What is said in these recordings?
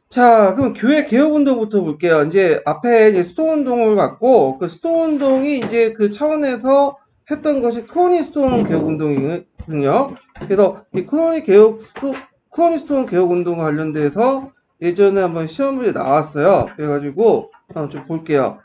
자, 그럼 교회 개혁 운동부터 볼게요. 이제 앞에 이제 수도 운동을 봤고, 그 수도 운동이 이제 그 차원에서 했던 것이 크로니 스톤 개혁 운동이거든요. 그래서 이 크로니 스톤 개혁 운동과 관련돼서 예전에 한번 시험 문제 나왔어요. 그래가지고 한번 좀 볼게요.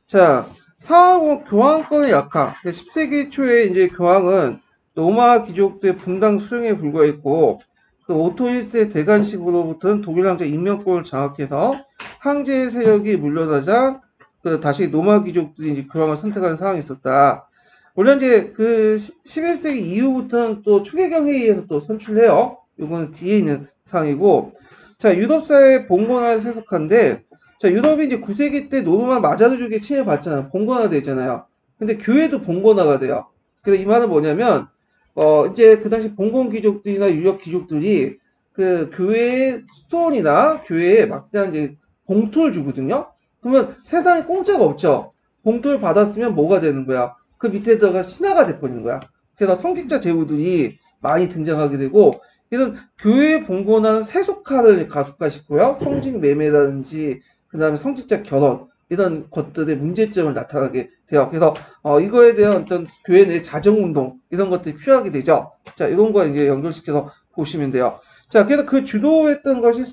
자, 상하고 교황권의 약화. 10세기 초에 이제 교황은 로마 귀족들의 분당 수령에 불과했고, 그 오토 1세 대관식으로부터는 독일 황제 인명권을 장악해서 황제 세력이 물러나자 그 다시 로마 귀족들이 이제 교황을 선택하는 상황이 있었다. 물론 이제 그 11세기 이후부터는 또 추계경 회의에서 또 선출해요. 이거는 뒤에 있는 상황이고, 자, 유럽 사회 봉건화를 세속한데, 자, 유럽이 이제 9세기 때 노르만 마자르족의 침해 받잖아요. 봉건화 되잖아요. 근데 교회도 봉건화가 돼요. 그래서 이 말은 뭐냐면, 이제 그 당시 봉건 귀족들이나 유력 귀족들이 그 교회의 스톤이나 교회에 막대한 이제 봉투를 주거든요. 그러면 세상에 공짜가 없죠. 봉투를 받았으면 뭐가 되는 거야? 그 밑에다가 신하가 돼버리는 거야. 그래서 성직자 제후들이 많이 등장하게 되고, 이런 교회에 봉건하는 세속화를 가속화시고요. 성직 매매라든지 그 다음에 성직자 결혼 이런 것들의 문제점을 나타나게 돼요. 그래서 이거에 대한 어떤 교회 내 자정운동 이런 것들이 필요하게 되죠. 자, 이런 거 이제 연결시켜서 보시면 돼요. 자, 그래서 그 주도했던 것이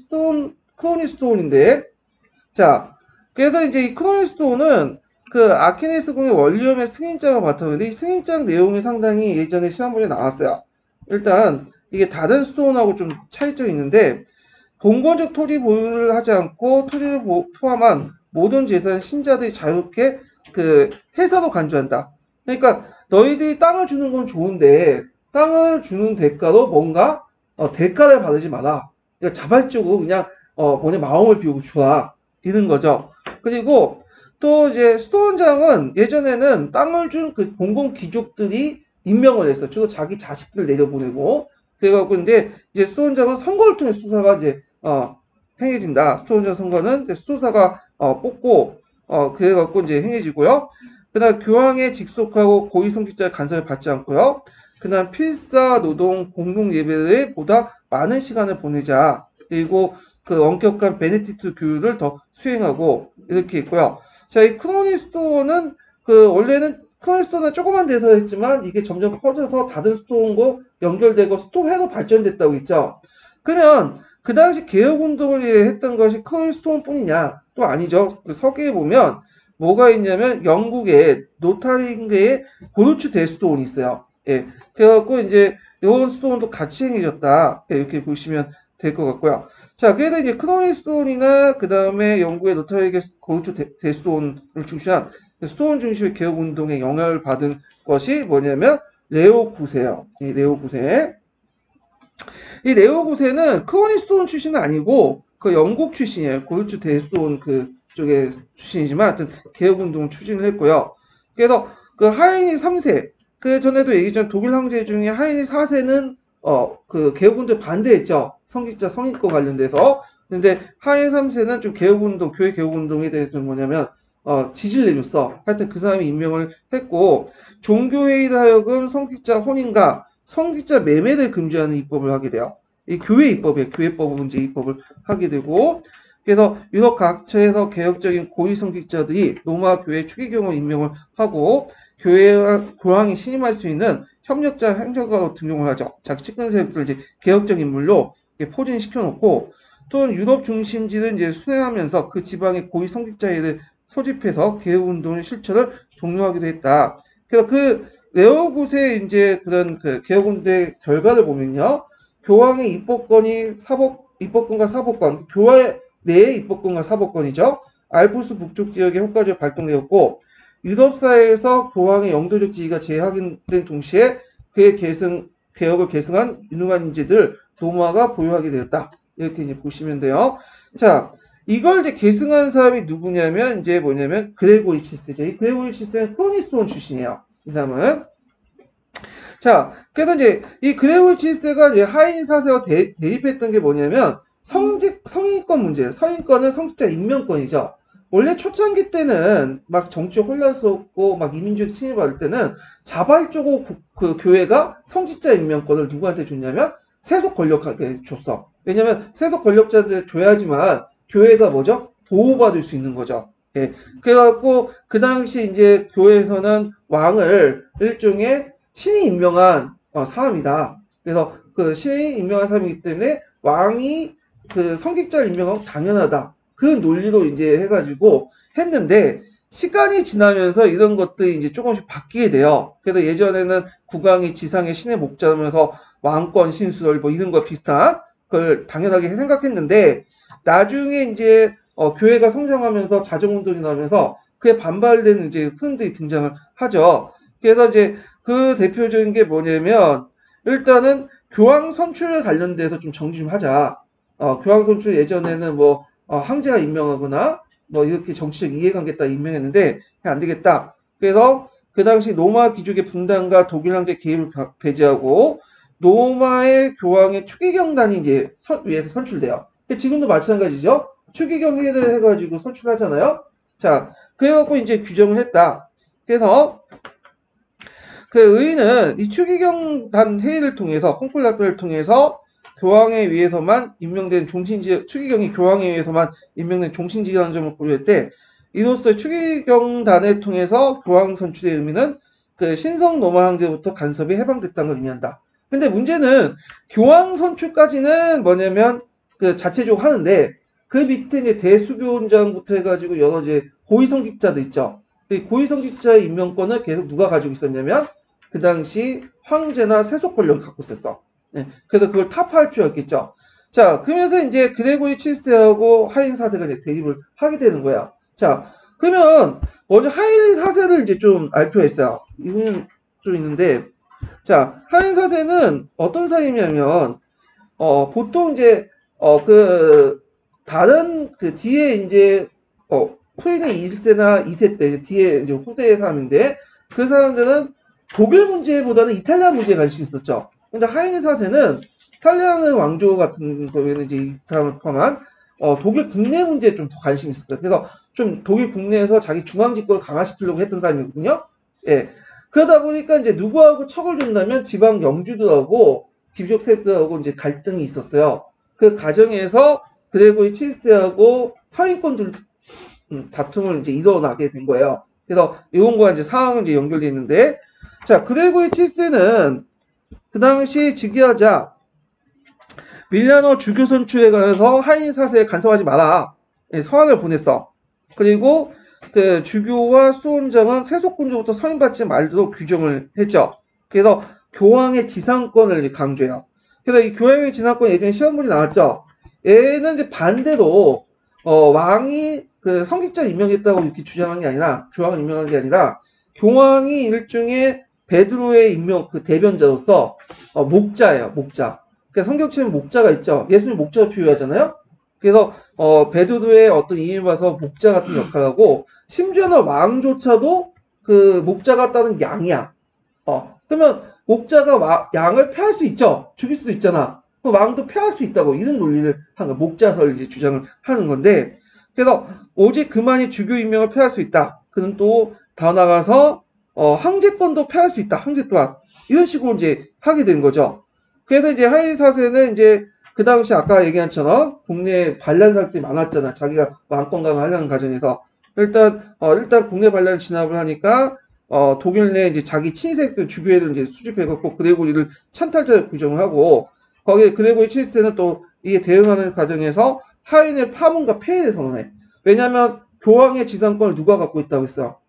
크로니 스톤인데, 자, 그래서 이제 이 크로니 스톤은 그 아키네스 공의 원리엄의 승인장을 바탕으로 했는데 이 승인장 내용이 상당히 예전에 시험 문제 나왔어요. 일단 이게 다른 스톤하고 좀 차이점이 있는데 봉건적 토지 보유를 하지 않고 토지를 포함한 모든 재산 신자들이 자유롭게 그 해서로 간주한다. 그러니까 너희들이 땅을 주는 건 좋은데 땅을 주는 대가로 뭔가 대가를 받지 마라. 그러니까 자발적으로 그냥 뭐냐 마음을 비우고 줘라. 이런 거죠. 그리고 또 이제 스톤장은 예전에는 땅을 준 그 공공 귀족들이 임명을 했어. 주로 자기 자식들 내려보내고 그래갖고 근데 이제 스톤장은 선거를 통해 수사가 이제 행해진다. 수도원전 선거는 이제 수도사가 뽑고 그래갖고 이제 행해지고요. 그다음 교황의 직속하고 고위성직자의 간섭을 받지 않고요. 그다음 필사 노동 공동 예배에 보다 많은 시간을 보내자. 그리고 그 엄격한 베네딕트 교율을 더 수행하고 이렇게 있고요. 자, 이 크로니스토어는 그 원래는 크로니스토어는 조그만 데서 했지만 이게 점점 커져서 다른 스토어과 연결되고 스토어회로 발전됐다고 했죠. 그러면 그 당시 개혁운동을 했던 것이 크로니스톤뿐이냐? 또 아니죠. 그 서기에 보면 뭐가 있냐면 영국의 노타링계의 고르츠 데스톤이 있어요. 예. 그래갖고 이제 요런 스톤도 같이 행해졌다. 예, 이렇게 보시면 될 것 같고요. 자, 그래서 이제 크로니스톤이나 그 다음에 영국의 노타링계 고르츠 데스톤을 중시한 스톤 중심의 개혁운동에 영향을 받은 것이 뭐냐면 레오 9세요. 이 레오 9세. 이 네오 9세는 크로니스톤 출신은 아니고 그 영국 출신이에요. 고르츠 데스톤 그 쪽의 출신이지만 하여튼 개혁운동 추진을 했고요. 그래서 그 하이니 3세 그 전에도 얘기했지만 독일 황제 중에 하이니 4세는 그 개혁운동에 반대했죠. 성직자 성인권 관련돼서. 근데 하이니 3세는 좀 개혁운동 교회 개혁운동에 대해서 뭐냐면 지지를 내줬어. 하여튼 그 사람이 임명을 했고 종교회의를 하여금 성직자 혼인과 성직자 매매를 금지하는 입법을 하게 돼요. 이 교회 입법이에요. 교회법으로 이제 입법을 하게 되고, 그래서 유럽 각처에서 개혁적인 고위 성직자들이 로마 교회 추기경을 임명을 하고, 교황이 신임할 수 있는 협력자 행정가로 등용을 하죠. 자기 측근 세력들을 이제 개혁적 인물로 포진시켜 놓고, 또는 유럽 중심지를 이제 순회하면서 그 지방의 고위 성직자들을 소집해서 개혁운동의 실천을 독려하기도 했다. 그래서 그 레오굿의 이제 그런 그 개혁운동의 결과를 보면요. 교황의 입법권과 사법권, 교회 내의 입법권과 사법권이죠. 알프스 북쪽 지역에 효과적으로 발동되었고, 유럽 사회에서 교황의 영도적 지위가 재확인된 동시에 그의 개혁을 계승한 유능한 인재들 로마가 보유하게 되었다. 이렇게 이제 보시면 돼요. 자, 이걸 이제 계승한 사람이 누구냐면 이제 뭐냐면 그레고리 칠세죠. 이 그레고리 칠세는 크로니스톤 출신이에요. 이 사람은. 자, 그래서 이제 이 그레고리 칠세가 이제 하인 사세와 대립했던 게 뭐냐면 성인권 문제예요. 성인권은 성직자 임명권이죠. 원래 초창기 때는 막 정치적 혼란스럽고 막 이민족 침해받을 때는 자발적으로 그 교회가 성직자 임명권을 누구한테 줬냐면 세속 권력한테 줬어. 왜냐면 세속 권력자한테 줘야지만 교회가 뭐죠? 보호받을 수 있는 거죠. 예. 그래갖고 그 당시 이제 교회에서는 왕을 일종의 신이 임명한 사람이다. 그래서 그 신이 임명한 사람이기 때문에 왕이 그 성직자를 임명하고 당연하다. 그 논리로 이제 해가지고 했는데 시간이 지나면서 이런 것들이 이제 조금씩 바뀌게 돼요. 그래서 예전에는 국왕이 지상의 신의 목자면서 왕권 신수설 뭐 이런 거 비슷한 그걸 당연하게 생각했는데 나중에 이제 교회가 성장하면서 자정운동이 나면서 그에 반발되는 이제 흐름들이 등장을 하죠. 그래서 이제 그 대표적인 게 뭐냐면 일단은 교황 선출에 관련돼서 좀 정리 좀 하자. 교황 선출 예전에는 뭐 황제가 임명하거나 뭐 이렇게 정치적 이해관계 따라 임명했는데 안 되겠다. 그래서 그 당시 로마 귀족의 분단과 독일 황제 개입을 배제하고 로마의 교황의 추기경단이 이제 위에서 선출돼요. 지금도 마찬가지죠. 추기경 회의를 해가지고 선출하잖아요. 자, 그래갖고 이제 규정을 했다. 그래서 그 의회는 이 추기경단 회의를 통해서 콩클라베를 통해서 교황에 의해서만 임명된 종신직 추기경이 교황에 의해서만 임명된 종신직이라는 점을 고려할 때 이로써 추기경단을 통해서 교황 선출의 의미는 그 신성 로마 황제부터 간섭이 해방됐다는 걸 의미한다. 근데 문제는 교황 선출까지는 뭐냐면 그 자체적으로 하는데 그 밑에 이제 대수교원장부터 해가지고 여러 이제 고위성직자도 있죠. 이 고위성직자의 임명권을 계속 누가 가지고 있었냐면 그 당시 황제나 세속 권력을 갖고 있었어. 네, 그래서 그걸 타파할 필요가 있겠죠. 자, 그러면서 이제 그레고리 7세하고 하인 4세가 이제 대립을 하게 되는 거야. 자, 그러면 먼저 하인 4세를 이제 좀 알 필요가 있어요. 이건 좀 있는데, 자, 하인 4세는 어떤 사람이냐면, 보통 이제, 다른 그 뒤에 이제, 후인의 1세나 2세 때, 뒤에 이제 후대의 사람인데, 그 사람들은 독일 문제보다는 이탈리아 문제에 관심이 있었죠. 근데 하인 4세는 살레아는 왕조 같은 거에는 이제 이 사람을 포함한 독일 국내 문제에 좀 더 관심이 있었어요. 그래서 좀 독일 국내에서 자기 중앙 집권을 강화시키려고 했던 사람이거든요. 예. 그러다 보니까 이제 누구하고 척을 준다면 지방 영주들하고 귀족 세들하고 이제 갈등이 있었어요. 그 과정에서 그레고리 7세하고 서인권들 다툼을 이제 일어나게 된 거예요. 그래서 이런과 이제 상황은 이제 연결되어 있는데, 자, 그레고리 7세는 그 당시 즉위하자 밀라노 주교 선출에 관해서 하인 4세에 간섭하지 마라. 서한을 보냈어. 그리고 그 주교와 수원장은 세속군주부터 서임받지 말도록 규정을 했죠. 그래서 교황의 지상권을 강조해요. 그래서 이 교황의 지상권 예전에 시험 문제 나왔죠. 얘는 이제 반대로 왕이 그 성직자 임명했다고 이렇게 주장한 게 아니라 교황을 임명한 게 아니라 교황이 일종의 베드로의 임명 그 대변자로서 목자예요. 목자. 그러니까 성경책에 목자가 있죠. 예수님 목자를 비유하잖아요. 그래서 베드로의 어떤 이임을 봐서 목자 같은 역할하고 심지어는 왕조차도 그 목자가 따른 양이야. 그러면 목자가 양을 폐할 수 있죠. 죽일 수도 있잖아. 그 왕도 폐할 수 있다고 이런 논리를 한 거야. 목자설 이제 주장을 하는 건데 그래서 오직 그만이 주교 임명을 폐할 수 있다. 그는 또 더 나가서 황제권도 폐할 수 있다. 황제 또한 이런 식으로 이제 하게 된 거죠. 그래서 이제 하인 4세는 이제 그 당시 아까 얘기한 것처럼 국내 반란 사람들이 많았잖아. 자기가 왕권 강화하려는 과정에서 일단 국내 반란 진압을 하니까 독일 내 이제 자기 친색들 주교회를 이제 수집해갖고 그레고리를 찬탈자 규정을 하고 거기에 그레고리 7세는 또 이게 대응하는 과정에서 하인의 파문과 폐해를 선언해. 왜냐하면 교황의 지상권을 누가 갖고 있다고 했어?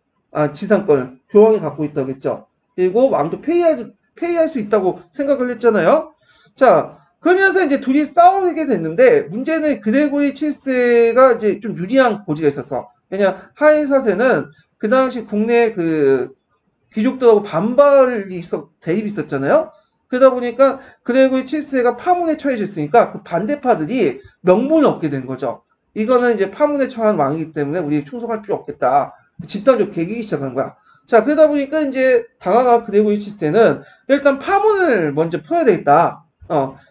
지상권을 교황이 갖고 있다고 했죠. 그리고 왕도 폐위할 수 있다고 생각을 했잖아요. 자, 그러면서 이제 둘이 싸우게 됐는데 문제는 그레고리 7세가 이제 좀 유리한 고지가 있었어. 왜냐 하인 4세는 그 당시 국내 그 귀족들하고 대립이 있었잖아요. 그러다 보니까 그레고리 7세가 파문에 처해졌으니까 그 반대파들이 명분을 얻게 된 거죠. 이거는 이제 파문에 처한 왕이기 때문에 우리 충성할 필요 없겠다. 집단적으로 개기기 시작한 거야. 자, 그러다 보니까 이제 다가가 그레고리 7세는 일단 파문을 먼저 풀어야 되겠다.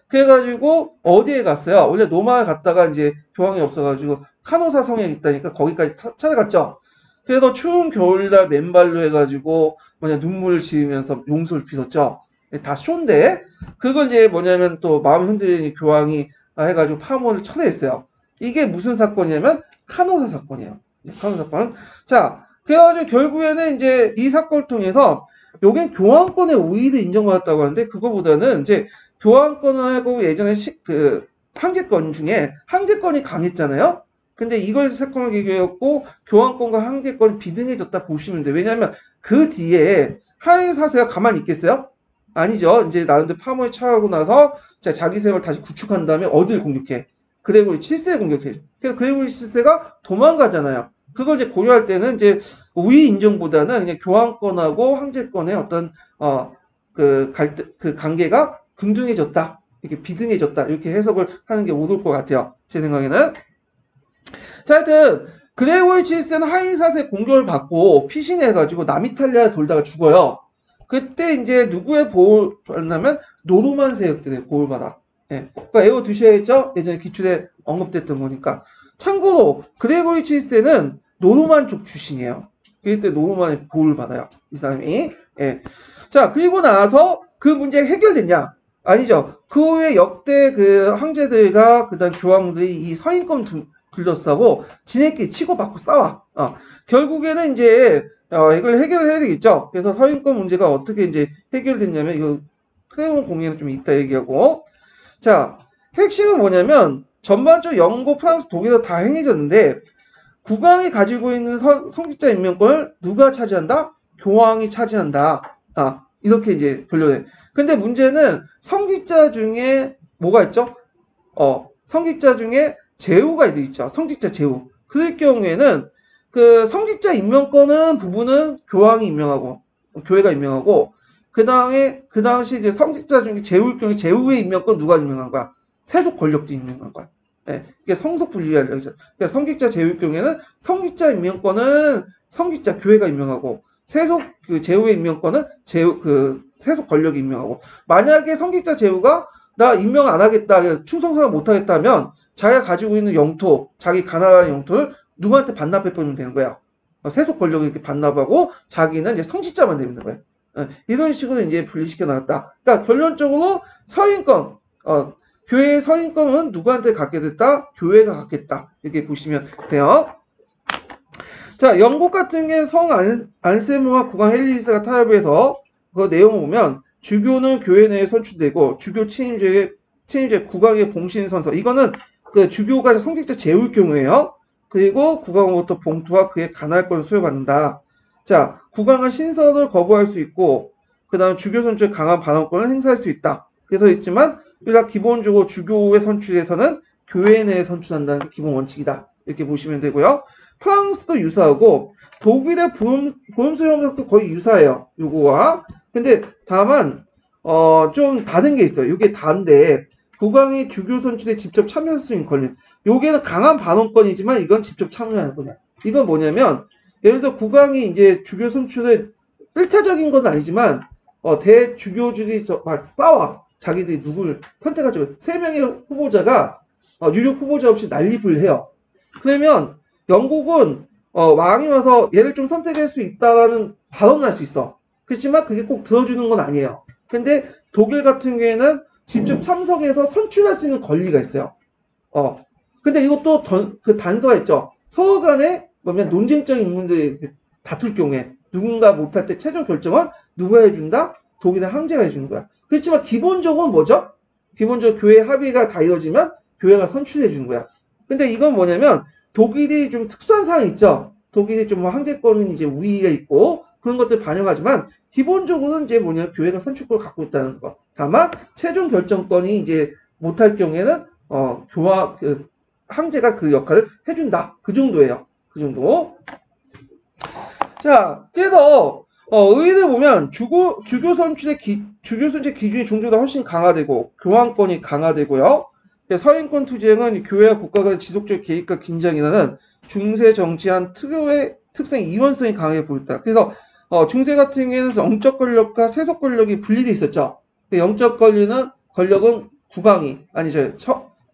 그래가지고 어디에 갔어요? 원래 로마에 갔다가 이제 교황이 없어가지고 카노사 성에 있다니까 거기까지 찾아갔죠. 그래서 추운 겨울날 맨발로 해가지고 눈물을 지으면서 용서를 빌었죠. 다 쇼인데 그걸 이제 뭐냐면 또 마음 흔들리는 교황이 해가지고 파문을 쳐내했어요. 이게 무슨 사건이냐면 카노사 사건이에요. 카노사 사건. 자, 그래가지고 결국에는 이제 이 사건을 통해서 요게 교환권의 우위를 인정받았다고 하는데 그거보다는 이제 교환권하고 예전에 그 항제권 중에 항제권이 강했잖아요. 근데 이걸 사건을 계기했고 교환권과 항제권이 비등해졌다 보시면 돼요. 왜냐하면 그 뒤에 하인 사세가 가만히 있겠어요? 아니죠. 이제 나름대로 파문이 차오고 나서 자기 세력을 다시 구축한 다음에 어딜 공격해? 그레고리 7세를 공격해. 그래서 그레고리 7세가 도망가잖아요. 그걸 이제 고려할 때는 이제 우위 인정보다는 그냥 교환권하고 황제권의 어떤 그 관계가 긍등해졌다. 이렇게 비등해졌다. 이렇게 해석을 하는 게 옳을 것 같아요. 제 생각에는. 자, 하여튼 그레고리 7세는 하인 사세 공격을 받고 피신해가지고 남이탈리아에 돌다가 죽어요. 그때 이제 누구의 보호를 받냐면 노르만 세력들의 보호를 받아. 예. 그러니까 외워 두셔야겠죠? 예전에 기출에 언급됐던 거니까. 참고로 그레고리 7세는 노르만 쪽 출신이에요. 그때 노르만의 보호를 받아요. 이 사람이. 예. 자, 그리고 나서 그 문제가 해결됐냐? 아니죠. 그 후에 역대 그 황제들과 그다음 교황들이 이 서인권 둘러싸고 지네끼리 치고받고 싸워. 결국에는 이제 이걸 해결을 해야 되겠죠. 그래서 서인권 문제가 어떻게 이제 해결됐냐면 이거 크레용 공예는 좀 이따 얘기하고. 자, 핵심은 뭐냐면 전반적으로 영국, 프랑스, 독일에서 다 행해졌는데 국왕이 가지고 있는 성직자 임명권을 누가 차지한다? 교황이 차지한다. 이렇게 이제 결론해. 근데 문제는 성직자 중에 뭐가 있죠? 성직자 중에 제후가 있죠. 성직자 제후. 그럴 경우에는 그 성직자 임명권은 부분은 교황이 임명하고 교회가 임명하고 그 당시 이제 성직자 중에 제후일 경우에 제후의 임명권 누가 임명한 거야? 세속 권력도 임명한 거야. 예, 이게 성속 분리하려고 하죠. 그러니까 성직자 제후일 경우에는 성직자 임명권은 성직자 교회가 임명하고 세속 그 제후의 임명권은 세속 권력이 임명하고 만약에 성직자 제후가 나 임명 안 하겠다, 충성을 못 하겠다면 자기가 가지고 있는 영토, 자기 가나라는 영토를 누구한테 반납해 버리면 되는 거야. 세속 권력을 이렇게 반납하고 자기는 이제 성직자만 되는 거야. 이런 식으로 이제 분리시켜 나갔다. 그러니까 결론적으로 서인권, 교회의 서인권은 누구한테 갖게 됐다? 교회가 갖겠다. 이렇게 보시면 돼요. 자, 영국 같은 경우에 성 안세무와 국왕 헨리1세가 타협해서 그 내용을 보면 주교는 교회 내에 선출되고 주교 취임제 국왕의 봉신 선서. 이거는 그 주교가 성직자 제후일 경우에요. 그리고 국왕으로부터 봉투와 그의 간할권을 수여받는다. 자, 국왕은 신선을 거부할 수 있고 그 다음 주교 선출에 강한 반환권을 행사할 수 있다. 그래서 있지만 우리가 기본적으로 주교의 선출에서는 교회 내에 선출한다는 게 기본 원칙이다. 이렇게 보시면 되고요. 프랑스도 유사하고 독일의 보험수 형식도 거의 유사해요. 요거와. 근데 다만 좀 다른 게 있어요. 이게 다른데 국왕이 주교 선출에 직접 참여할 수 있는 권리. 요게는 강한 반원권이지만 이건 직접 참여하는 거냐. 이건 뭐냐면 예를 들어 국왕이 이제 주교 선출에 1차적인 건 아니지만 대주교들이 막 싸워. 자기들이 누구를 선택하죠. 3명의 후보자가 유력 후보자 없이 난립을 해요. 그러면 영국은 왕이 와서 얘를 좀 선택할 수 있다라는 발언을 할 수 있어. 그렇지만 그게 꼭 들어주는 건 아니에요. 근데 독일 같은 경우에는 직접 참석해서 선출할 수 있는 권리가 있어요. 근데 이것도 그 단서가 있죠. 서로 간에 뭐냐면 논쟁적인 인물들이 다툴 경우에 누군가 못할 때 최종 결정은 누가 해준다? 독일의 황제가 해주는 거야. 그렇지만 기본적으로 뭐죠? 기본적으로 교회 합의가 다 이루어지면 교회가 선출해 주는 거야. 근데 이건 뭐냐면 독일이 좀 특수한 사항이 있죠. 독일이 좀 황제권은 이제 우위가 있고 그런 것들 반영하지만 기본적으로는 이제 뭐냐 교회가 선출권을 갖고 있다는 거. 다만 최종 결정권이 이제 못할 경우에는 황제가 그 역할을 해준다. 그 정도예요. 그 정도. 자, 그래서 의의를 보면 주교 선출의 기준이 종교보다 훨씬 강화되고 교황권이 강화되고요. 서인권 투쟁은 교회와 국가 간 지속적 개입과 긴장이라는 중세 정치한 특유의 특성 이원성이 강하게 보였다. 그래서 중세 같은 경우에는 영적 권력과 세속 권력이 분리돼 있었죠. 영적 권력은 국왕이 아니죠.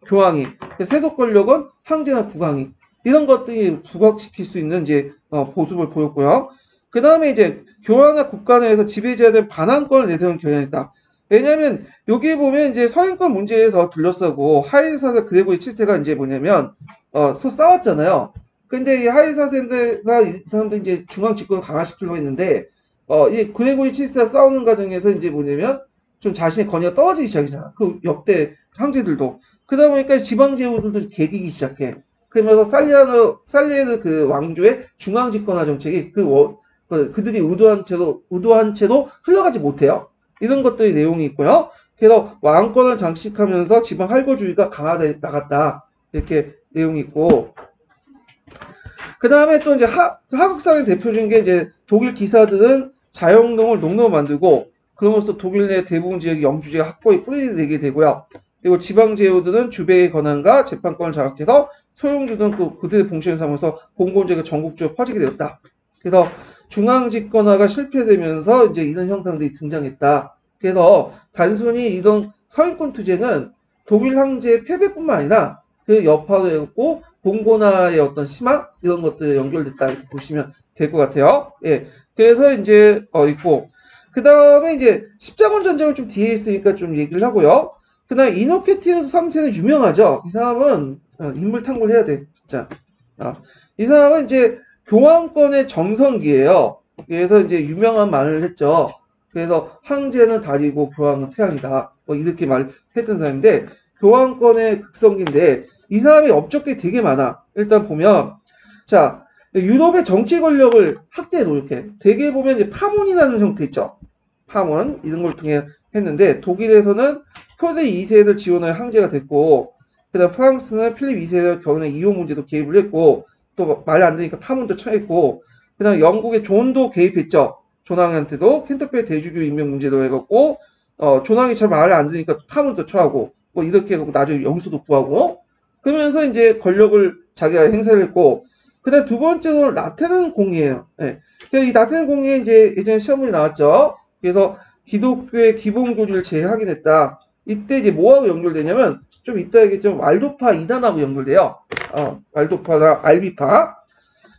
교황이. 세속 권력은 황제나 국왕이. 이런 것들이 부각시킬 수 있는 이제 모습을 보였고요. 그 다음에 이제 교황과 국가 내에서 지배자에 대한 반환권을 내세우는 경향이 있다. 왜냐면 여기 보면 이제 서인권 문제에서 둘러싸고 하이사세 그레고리 7세가 이제 뭐냐면 싸웠잖아요. 근데 이 하이사세가 이 사람들 이제 중앙 집권을 강화시키려고 했는데 이 그레고리 7세가 싸우는 과정에서 이제 뭐냐면 좀 자신의 권위가 떨어지기 시작이잖아. 그 역대 황제들도 그러다 보니까 지방 제후들도 개기기 시작해. 그러면서 살리아르 그 왕조의 중앙 집권화 정책이 그들이 의도한 채로 흘러가지 못해요. 이런 것들이 내용이 있고요. 그래서 왕권을 장식하면서 지방 할거주의가 강화돼 나갔다. 이렇게 내용이 있고. 그 다음에 또 이제 하극상의 대표적인 게 이제 독일 기사들은 자영농을 농로로 만들고, 그러면서 독일 내 대부분 지역이 영주제가 확고히 뿌리내게 되고요. 그리고 지방 제후들은 주배의 권한과 재판권을 장악해서 소용주들은 그들의 봉신을 삼아서 공공재가 전국적으로 퍼지게 되었다. 그래서 중앙 집권화가 실패되면서 이제 이런 형상들이 등장했다. 그래서 단순히 이런 서인권 투쟁은 독일 황제의 패배뿐만 아니라 그 여파도 했고 봉건화의 어떤 심화 이런 것들에 연결됐다 이렇게 보시면 될 것 같아요. 예. 그래서 이제 있고 그 다음에 이제 십자군 전쟁은 좀 뒤에 있으니까 좀 얘기를 하고요. 그 다음에 이노케티우스 3세는 유명하죠. 이 사람은 인물 탐구를 해야 돼 진짜. 이 사람은 이제 교황권의 정성기예요. 그래서 이제 유명한 말을 했죠. 그래서 황제는 달이고 교황은 태양이다. 뭐 이렇게 말했던 사람인데 교황권의 극성기인데 이 사람의 업적들이 되게 많아. 일단 보면 자 유럽의 정치 권력을 확대해 놓을게. 대개 보면 이제 파문이라는 형태 있죠. 파문 이런 걸 통해 했는데 독일에서는 표데 2세를 지원할 황제가 됐고 그다음 프랑스는 필립 2세의 결혼의 이혼 문제도 개입을 했고 또 말 안 되니까 파문도 처했고 그다음 영국의 존도 개입했죠. 존왕한테도 캔터베리 대주교 임명 문제도 해갖고 존왕이 잘 말을 안 들으니까 파문도 처하고 뭐 이렇게 해갖고 나중에 영수도 구하고 그러면서 이제 권력을 자기가 행사를 했고 그다음 두 번째로 라테른 공의예요. 네. 이 라테른 공의에 이제 예전에 시험문이 나왔죠. 그래서 기독교의 기본 교리를 재확인했다. 이때 이제 뭐하고 연결되냐면 좀 이따 얘기했지만 왈도파 이단하고 연결돼요. 왈도파나 알비파.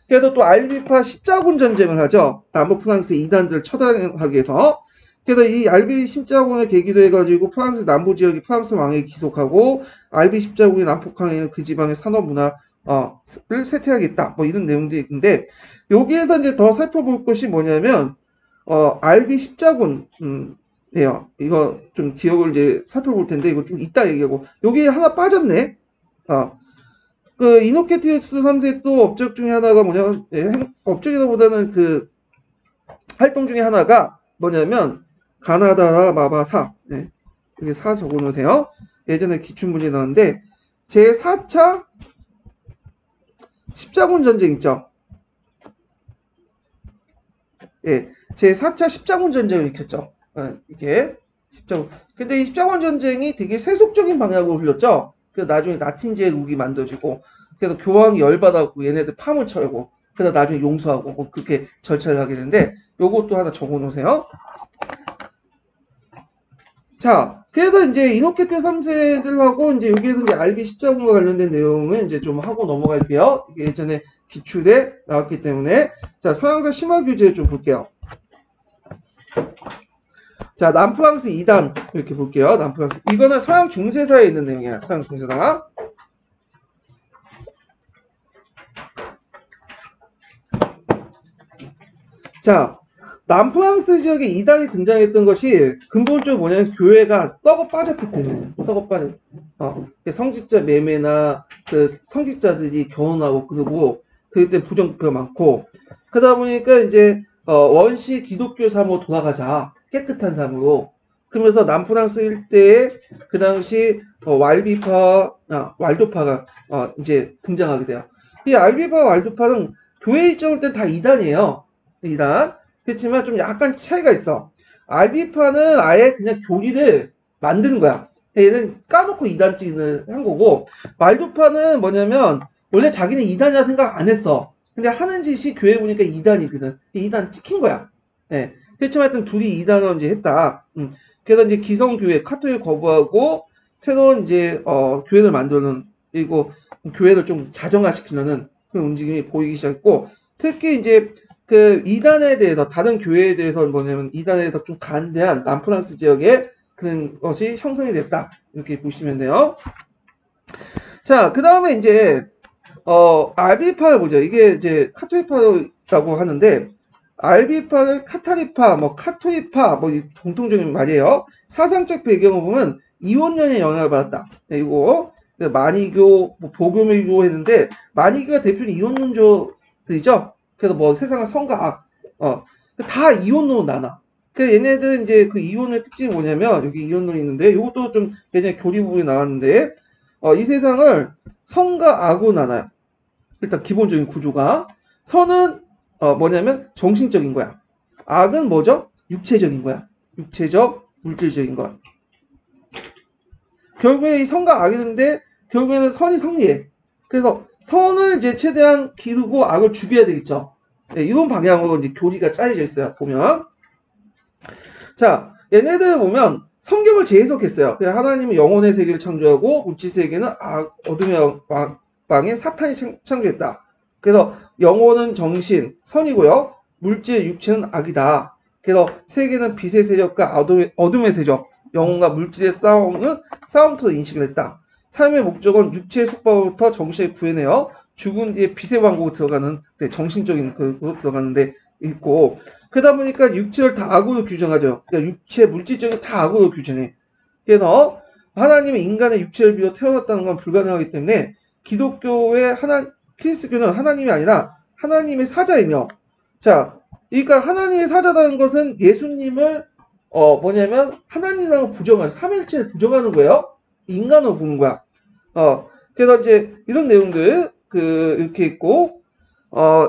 그래서 또 알비파 십자군 전쟁을 하죠. 남북 프랑스의 이단들을 처단하기 위해서. 그래서 이 알비 십자군을 계기로 해가지고 프랑스 남부 지역이 프랑스 왕에게 기속하고 알비 십자군이 남폭항에 그 지방의 산업 문화를 쇠퇴하겠다. 뭐 이런 내용들이 있는데 여기에서 이제 더 살펴볼 것이 뭐냐면 알비 십자군 예요. 이거 좀 기억을 이제 살펴볼 텐데 이거 좀 이따 얘기하고 여기 하나 빠졌네. 그 이노케티우스 3세 또 업적 중에 하나가 뭐냐면 업적이라보다는 그 활동 중에 하나가 뭐냐면 가나다라 마바사 여기 사 적어놓으세요. 예전에 기출문제 나왔는데 제4차 십자군 전쟁 있죠. 예, 제4차 십자군 전쟁을 일으켰죠. 이게 십자군. 근데 이 십자군 전쟁이 되게 세속적인 방향으로 흘렀죠. 그래서 나중에 나틴 제국이 만들어지고, 그래서 교황이 열받아갖고 얘네들 파문 쳐고, 그래서 나중에 용서하고 뭐 그렇게 절차를 하게 되는데, 요것도 하나 적어놓으세요. 자, 그래서 이제 이노케트 3세들하고 이제 여기에서 이제 알비 십자군과 관련된 내용을 이제 좀 하고 넘어갈게요. 이게 예전에 기출에 나왔기 때문에. 자, 서양사 심화 교재 좀 볼게요. 자, 남프랑스 2단 이렇게 볼게요. 남프랑스. 이거는 서양 중세사에 있는 내용이야. 서양 중세사. 자, 남프랑스 지역에 2단이 등장했던 것이 근본적으로 뭐냐면 교회가 썩어 빠졌기 때문에 썩어 빠져. 성직자 매매나 그 성직자들이 결혼하고 그러고 그때 부정부가 많고 그러다 보니까 이제 원시 기독교 삶으로 돌아가자. 깨끗한 삶으로. 그러면서 남프랑스 일대에 그 당시 왈도파가 이제 등장하게 돼요. 이 알비파 왈도파는 교회 입장을 땐 다 2단이에요. 2단. 그렇지만 좀 약간 차이가 있어. 알비파는 아예 그냥 교리를 만드는 거야. 얘는 까놓고 2단찍을 한 거고 왈도파는 뭐냐면 원래 자기는 2단이라 생각 안 했어. 근데 하는 짓이 교회 보니까 2단이거든. 2단 찍힌 거야. 예. 그렇지만 하여튼 둘이 2단을 이제 했다. 그래서 이제 기성교회, 카톨릭 거부하고 새로운 이제 교회를 만드는 그리고 교회를 좀 자정화시키려는 그런 움직임이 보이기 시작했고 특히 이제 그 2단에 대해서 다른 교회에 대해서 뭐냐면 2단에 대해서 좀 간대한 남프랑스 지역의 그런 것이 형성이 됐다. 이렇게 보시면 돼요. 자, 그 다음에 이제, RB파를 보죠. 이게 이제 카토이파라고 하는데, RB파를 카타리파, 뭐, 카토이파, 뭐, 공통적인 말이에요. 사상적 배경을 보면, 이원년의 영향을 받았다. 네, 이거, 만이교, 뭐 보교밀교 했는데, 만이교가 대표는 이원론조들이죠. 그래서 뭐, 세상을 성과 악, 다 이원론으로 나눠. 그 얘네들은 이제 그 이원의 특징이 뭐냐면, 여기 이원론이 있는데, 이것도 좀 예전에 교리 부분이 나왔는데, 이 세상을 선과 악으로 나눠요. 일단 기본적인 구조가. 선은 뭐냐면 정신적인 거야. 악은 뭐죠? 육체적인 거야. 육체적, 물질적인 거야. 결국에 이 선과 악이 있는데 결국에는 선이 승리해. 그래서 선을 이제 최대한 기르고 악을 죽여야 되겠죠. 네, 이런 방향으로 이제 교리가 짜여져 있어요. 보면. 자, 얘네들 보면 성경을 재해석했어요. 그냥 하나님은 영혼의 세계를 창조하고 물질 세계는 어둠의 왕인 사탄이 창조했다. 그래서 영혼은 정신, 선이고요. 물질, 육체는 악이다. 그래서 세계는 빛의 세력과 어둠의 세력, 영혼과 물질의 싸움부터 인식을 했다. 삶의 목적은 육체의 속박으로부터 정신을 구해내어 죽은 뒤에 빛의 왕국으로 들어가는 정신적인 그로 들어가는데 있고, 그러다 보니까 육체를 다 악으로 규정하죠. 그러니까 육체, 물질적인 다 악으로 규정해. 그래서 하나님이 인간의 육체를 비워 태어났다는 건 불가능하기 때문에 키리스토교는 하나님이 아니라 하나님의 사자이며, 자, 그러니까 하나님의 사자라는 것은 예수님을 뭐냐면 하나님이라고 부정하는, 삼일체를 부정하는 거예요. 인간으로 보는 거야. 그래서 이제 이런 내용들 이렇게 있고,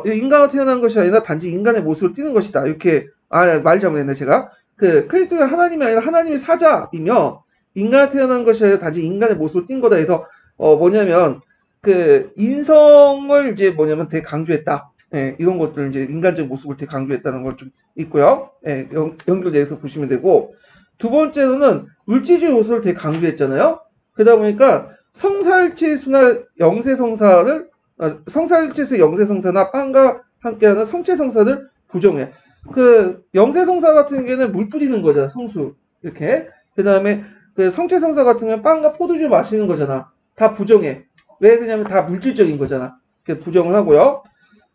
인간으로 태어난 것이 아니라 단지 인간의 모습을 띠는 것이다. 이렇게 말 잘못했네 제가. 그리스도가 하나님이 아니라 하나님의 사자이며 인간으로 태어난 것이 아니라 단지 인간의 모습을 띈 거다 해서 뭐냐면 인성을 이제 뭐냐면 되게 강조했다. 예, 이런 것들 이제 인간적 모습을 되게 강조했다는 걸 좀 있고요. 예, 연결돼서 보시면 되고, 두 번째로는 물질주의 요소를 되게 강조했잖아요. 그러다 보니까 성사일체수나 영세성사를 성사일체수 영세성사나 빵과 함께하는 성체성사를 부정해. 영세성사 같은 경우에는 물 뿌리는 거잖아, 성수 이렇게. 그 다음에 성체성사 같은 경우는 빵과 포도주 마시는 거잖아. 다 부정해. 왜 그러냐면 다 물질적인 거잖아. 부정을 하고요.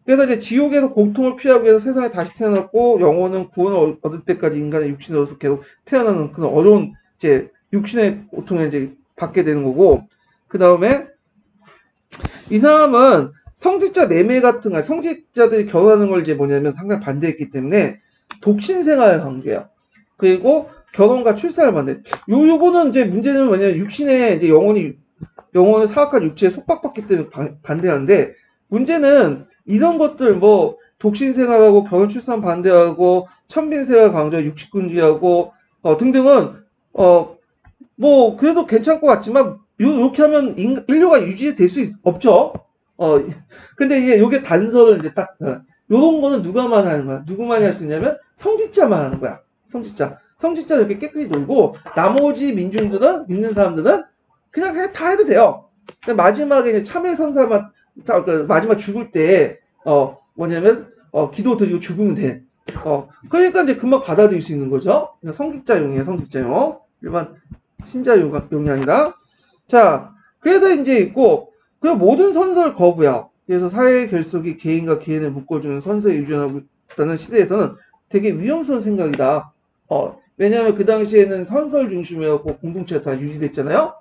그래서 이제 지옥에서 고통을 피하기 위해서 세상에 다시 태어났고, 영혼은 구원을 얻을 때까지 인간의 육신으로서 계속 태어나는 그런 어려운 이제 육신의 고통을 이제 받게 되는 거고, 그 다음에 이 사람은 성직자 매매 같은 거, 성직자들이 결혼하는 걸 이제 뭐냐면 상당히 반대했기 때문에 독신 생활을 강조해요. 그리고 결혼과 출산을 반대. 요거는 이제 문제는 뭐냐면 육신의 이제 영혼을 사악한 육체에 속박받기 때문에 반대하는데, 문제는 이런 것들 뭐 독신 생활하고 결혼 출산 반대하고 천빈 생활 강조하고 육식군주의하고 등등은 뭐 그래도 괜찮을 것 같지만 이렇게 하면 인류가 유지될 수 없죠. 근데 이제 요게 단서를 이제 딱 요런 거는 누가만 하는 거야. 누구만이 할 수 있냐면 성직자만 하는 거야. 성직자 이렇게 깨끗이 놀고 나머지 민중들은 믿는 사람들은 그냥 다 해도 돼요. 마지막에 이제 참회 선사만 마지막 죽을 때 뭐냐면 기도 드리고 죽으면 돼. 그러니까 이제 금방 받아들일 수 있는 거죠. 성직자용이에요, 성직자용. 일반 신자용이 아니라. 자, 그래서 이제 있고, 그 모든 선서를 거부해요. 그래서 사회의 결속이 개인과 개인을 묶어주는 선서에 의존하고 있다는 시대에서는 되게 위험스러운 생각이다. 왜냐하면 그 당시에는 선설 중심이었고 공동체가 다 유지됐잖아요.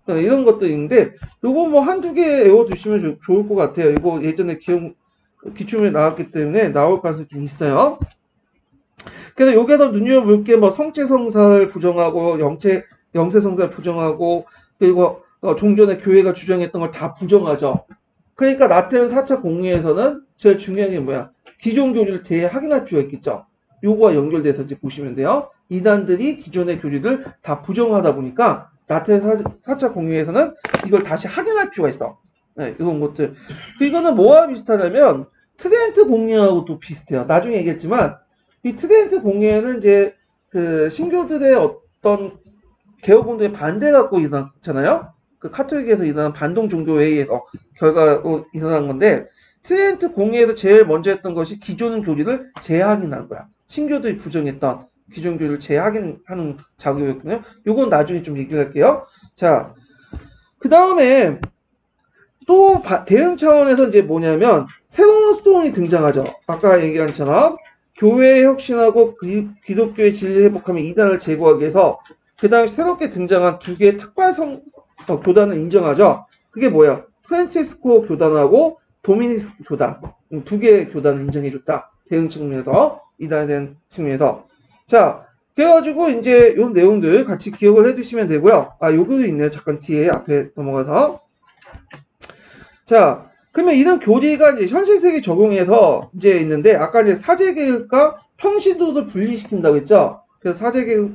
이런 것도 있는데, 요거 뭐 한두 개 외워두시면 좋을 것 같아요. 이거 예전에 기출문에 나왔기 때문에 나올 가능성이 좀 있어요. 그래서 여기에서 눈여볼 게 뭐 성체성사를 부정하고 영세성사를 부정하고, 그리고 종전의 교회가 주장했던 걸 다 부정하죠. 그러니까 나태현 4차 공의에서는 제일 중요한 게 뭐야? 기존 교리를 재확인할 필요가 있겠죠. 요거와 연결돼서 이제 보시면 돼요. 이단들이 기존의 교리를 다 부정하다 보니까 나태현 4차 공의에서는 이걸 다시 확인할 필요가 있어. 네, 이런 것들. 이거는 뭐와 비슷하냐면 트렌트 공의하고 또 비슷해요. 나중에 얘기했지만 이 트렌트 공의는 이제 신교들의 어떤 개혁운동에 반대 갖고 일어났잖아요. 카톨릭에서 일어난 반동 종교회의에서 결과로 일어난 건데, 트렌트 공의에서 제일 먼저 했던 것이 기존 교리를 재확인한 거야. 신교들이 부정했던 기존교를 재확인하는 작업이었거든요. 요건 나중에 좀 얘기를 할게요. 자, 그 다음에 또 대응 차원에서 이제 뭐냐면 새로운 스톤이 등장하죠. 아까 얘기한 것처럼 교회의 혁신하고 기독교의 진리 회복하면 이단을 제거하기 위해서 그 당시 새롭게 등장한 두 개의 교단을 인정하죠. 그게 뭐야? 프란치스코 교단하고 도미니스크 교단, 두 개의 교단을 인정해줬다. 대응 측면에서, 이단에 대한 측면에서. 자, 그래가지고 이제 요 내용들 같이 기억을 해두시면 되고요. 아, 요거도 있네요. 잠깐 뒤에 앞에 넘어가서. 자, 그러면 이런 교리가 이제 현실세계 적용해서 이제 있는데, 아까 이제 사제계급과 평신도를 분리시킨다고 했죠? 그래서 사제계급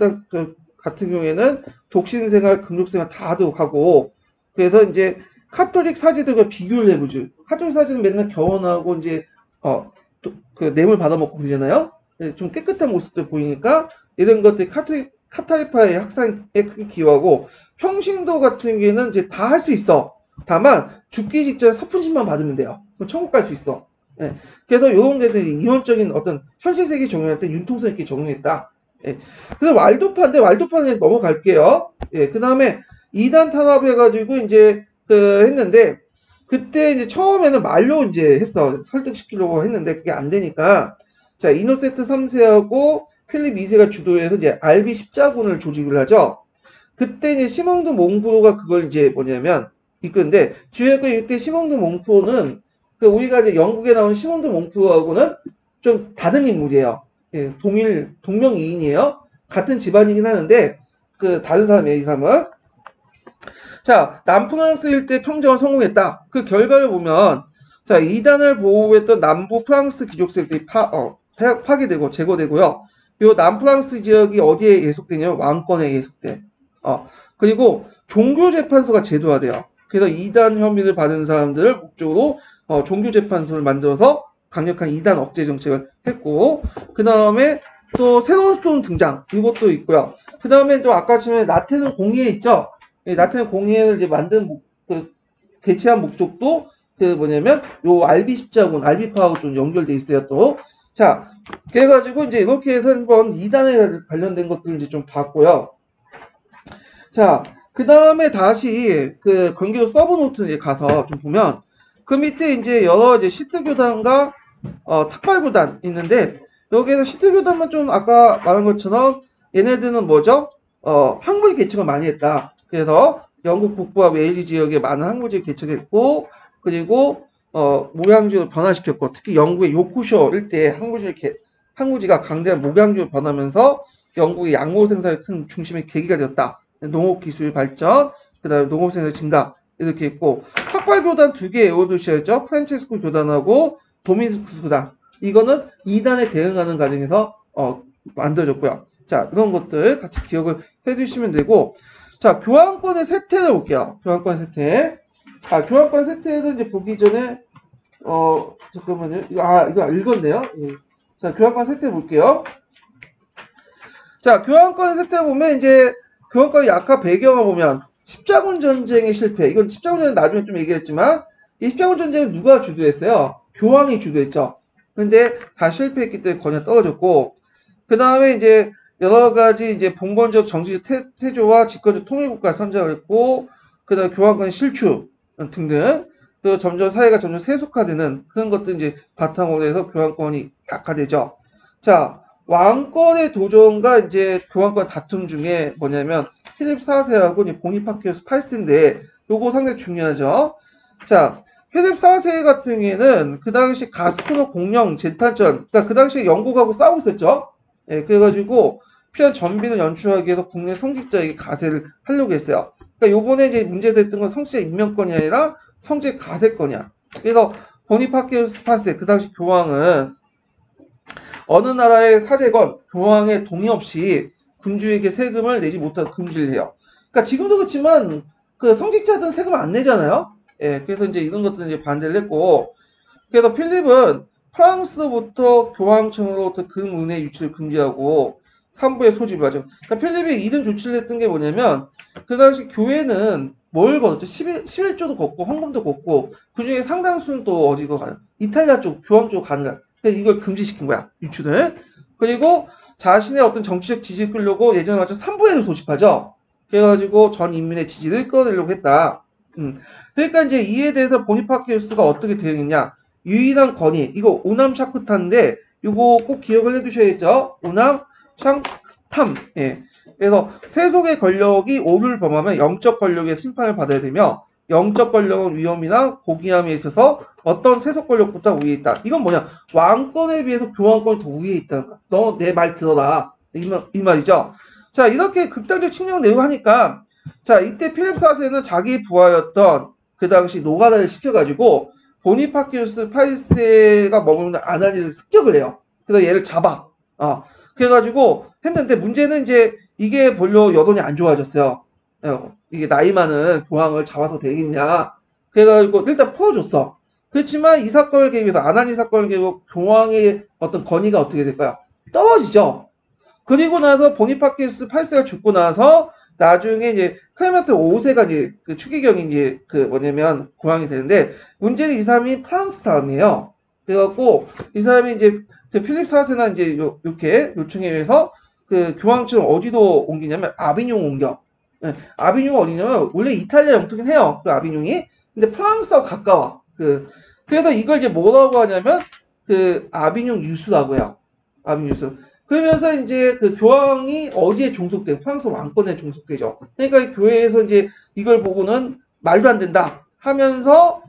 같은 경우에는 독신생활, 금족생활 다 하도록 하고, 그래서 이제 카톨릭 사제들과 비교를 해보죠. 카톨릭 사제는 맨날 결혼하고 이제, 그 뇌물 받아먹고 그러잖아요? 좀 깨끗한 모습들 보이니까, 이런 것들이 카타리파의 확산에 크게 기여하고, 평신도 같은 경우에는 이제 다 할 수 있어. 다만 죽기 직전에 사푼신만 받으면 돼요. 그럼 천국 갈 수 있어. 예. 그래서 이런 게들이 이론적인 어떤 현실 세계 적용할 때 융통성 있게 적용했다. 예. 그래서 왈도파는 넘어갈게요. 예. 그 다음에 2단 탄압해가지고 이제 했는데 그때 이제 처음에는 말로 이제 설득시키려고 했는데 그게 안 되니까 자 이노센트 3세하고 필립 2세가 주도해서 이제 알비 십자군을 조직을 하죠. 그때 이제 시몽드 몽프로가 그걸 이제 뭐냐면 이건데 주요했고 이때 시몽드 몽프로는 우리가 이제 영국에 나온 시몽드 몽프로하고는 좀 다른 인물이에요. 예, 동명이인이에요. 같은 집안이긴 하는데 다른 사람이에요, 이 사람은. 자, 남프랑스 일대 평정을 성공했다. 그 결과를 보면 자, 이단을 보호했던 남부 프랑스 귀족세력들이 파괴되고 제거되고요. 요 남프랑스 지역이 어디에 예속되냐면 왕권에 예속돼. 그리고 종교재판소가 제도화돼요. 그래서 이단 혐의를 받은 사람들을 목적으로 종교재판소를 만들어서 강력한 이단 억제 정책을 했고, 그 다음에 또 새로운 스톤 등장, 이것도 있고요. 그 다음에 또 아까 지금 나테는 공의회 있죠? 나테는 공의회를 이제 개최한 목적도 뭐냐면 요 알비 십자군, 알비파하고 좀 연결돼 있어요 또. 자, 그래가지고 이제 이렇게 해서 한번 이단에 관련된 것들을 이제 좀 봤고요. 자, 그 다음에 다시 건기도 서브노트 이제 가서 좀 보면 그 밑에 이제 여러 이제 시트교단과 탁발교단 있는데 여기에서 시트교단만 좀 아까 말한 것처럼 얘네들은 뭐죠? 항구지 개척을 많이 했다. 그래서 영국 북부와 웨일리 지역에 많은 항구지를 개척했고 그리고 목양지를 변화시켰고 특히 영국의 요크셔 일대에 항구지가 강대한 목양지로 변하면서 영국의 양모 생산의 큰 중심의 계기가 되었다. 농업 기술 발전, 그 다음에 농업 생산 증가 이렇게 있고 탁발 교단 두 개 외워두셔야죠. 프란체스코 교단하고 도미니스크 교단. 이거는 2단에 대응하는 과정에서 만들어졌고요. 자, 이런 것들 같이 기억을 해주시면 되고 자, 교환권의 세태를 볼게요. 교환권 세태. 자, 교환권 세태를 이제 보기 전에 잠깐만요. 이거 읽었네요. 예. 자, 교환권 세태 볼게요. 자, 교환권 세태 보면 이제 교환권의 약화 배경을 보면 십자군 전쟁의 실패. 이건 십자군 전쟁 나중에 좀 얘기했지만 이 십자군 전쟁은 누가 주도했어요? 교황이 주도했죠. 근데 다 실패했기 때문에 권위가 떨어졌고 그 다음에 이제 여러 가지 이제 봉건적 정치적 태조와 집권적 통일국가 선정을 했고 그 다음에 교환권의 실추 등등 그리고 사회가 점점 세속화되는 그런 것들 이제 바탕으로 해서 교환권이 약화되죠. 자, 왕권의 도전과 이제 교환권 다툼 중에 뭐냐면 필립 4세하고 이제 보니파키우스 8세인데 요거 상당히 중요하죠. 자, 필립 4세 같은 경우에는 그 당시 가스코너 공영 재탄전, 그러니까 그 당시에 영국하고 싸우고 있었죠. 예, 그래가지고 필요한 전비를 연출하기 위해서 국내 성직자에게 가세를 하려고 했어요. 그러니까 요번에 이제 문제됐던 건 성직자 임명권이 아니라 성직 가세권이야. 그래서 보니파키우스 8세, 그 당시 교황은 어느 나라의 사제건 교황의 동의 없이 군주에게 세금을 내지 못하고 금지를 해요. 그러니까 지금도 그렇지만 그 성직자들은 세금 안 내잖아요. 예, 그래서 이제 이런 것들은 이제 반대를 했고, 그래서 필립은 프랑스부터 교황청으로부터 금은혜 유치를 금지하고 산부의 소집을 하죠. 그러니까 필립이 이런 조치를 했던 게 뭐냐면 그 당시 교회는 뭘 걷었죠? 11조도 걷고 헌금도 걷고 그 중에 상당수는 또 어디로 가요? 이탈리아 쪽 교황 쪽 가는 거야. 그래서 이걸 금지시킨 거야 유출을. 그리고 자신의 어떤 정치적 지지를 끌려고 예전에 맞춰 삼부회를 소집하죠. 그래가지고 전 인민의 지지를 끌어내려고 했다. 그러니까 이제 이에 대해서 보니파키우스가 어떻게 대응했냐? 유일한 건의, 이거 우남 샤크타인데 이거 꼭 기억을 해두셔야겠죠. 우남 샤크탐. 예. 그래서 세속의 권력이 오를 범하면 영적 권력의 심판을 받아야 되며 영적 권력은 위험이나 고귀함에 있어서 어떤 세속 권력보다 위에 있다. 이건 뭐냐? 왕권에 비해서 교황권이 더 위에 있다는 거야. 너 내 말 들어라. 이 말이죠. 자, 이렇게 극단적 측량을 내고 하니까 자, 이때 필립 4세는 자기 부하였던 그 당시 노가다를 시켜가지고 보니파키우스 8세가 머무르는 아나니를 습격을 해요. 그래서 얘를 잡아. 그래가지고 했는데 문제는 이제 이게 별로 여론이 안 좋아졌어요. 이게 나이 많은 교황을 잡아서 되겠냐. 그래가지고 일단 풀어줬어. 그렇지만 이 사건을 계기해서 아나니 사건을 계기로 교황의 어떤 권위가 어떻게 될까요? 떨어지죠. 그리고 나서 보니파키우스 8세가 죽고 나서 나중에 이제 클레멘트 5세가 이제 그 추기경이 이제 그 뭐냐면 교황이 되는데 문제는 이 사람이 프랑스 사람이에요. 그래갖고 이 사람이 이제 그 필립 4세나 이제 이렇게 요청에 의해서 그 교황처럼 어디로 옮기냐면 아비뇽 옮겨. 네, 아비뇽 어디냐면 원래 이탈리아 영토긴 해요. 그 아비뇽이. 근데 프랑스하고 가까워. 그래서 이걸 이제 뭐라고 하냐면 그 아비뇽 유수라고 해요. 아비뇽 유수. 그러면서 이제 그 교황이 어디에 종속돼? 프랑스 왕권에 종속되죠. 그러니까 이 교회에서 이제 이걸 보고는 말도 안 된다 하면서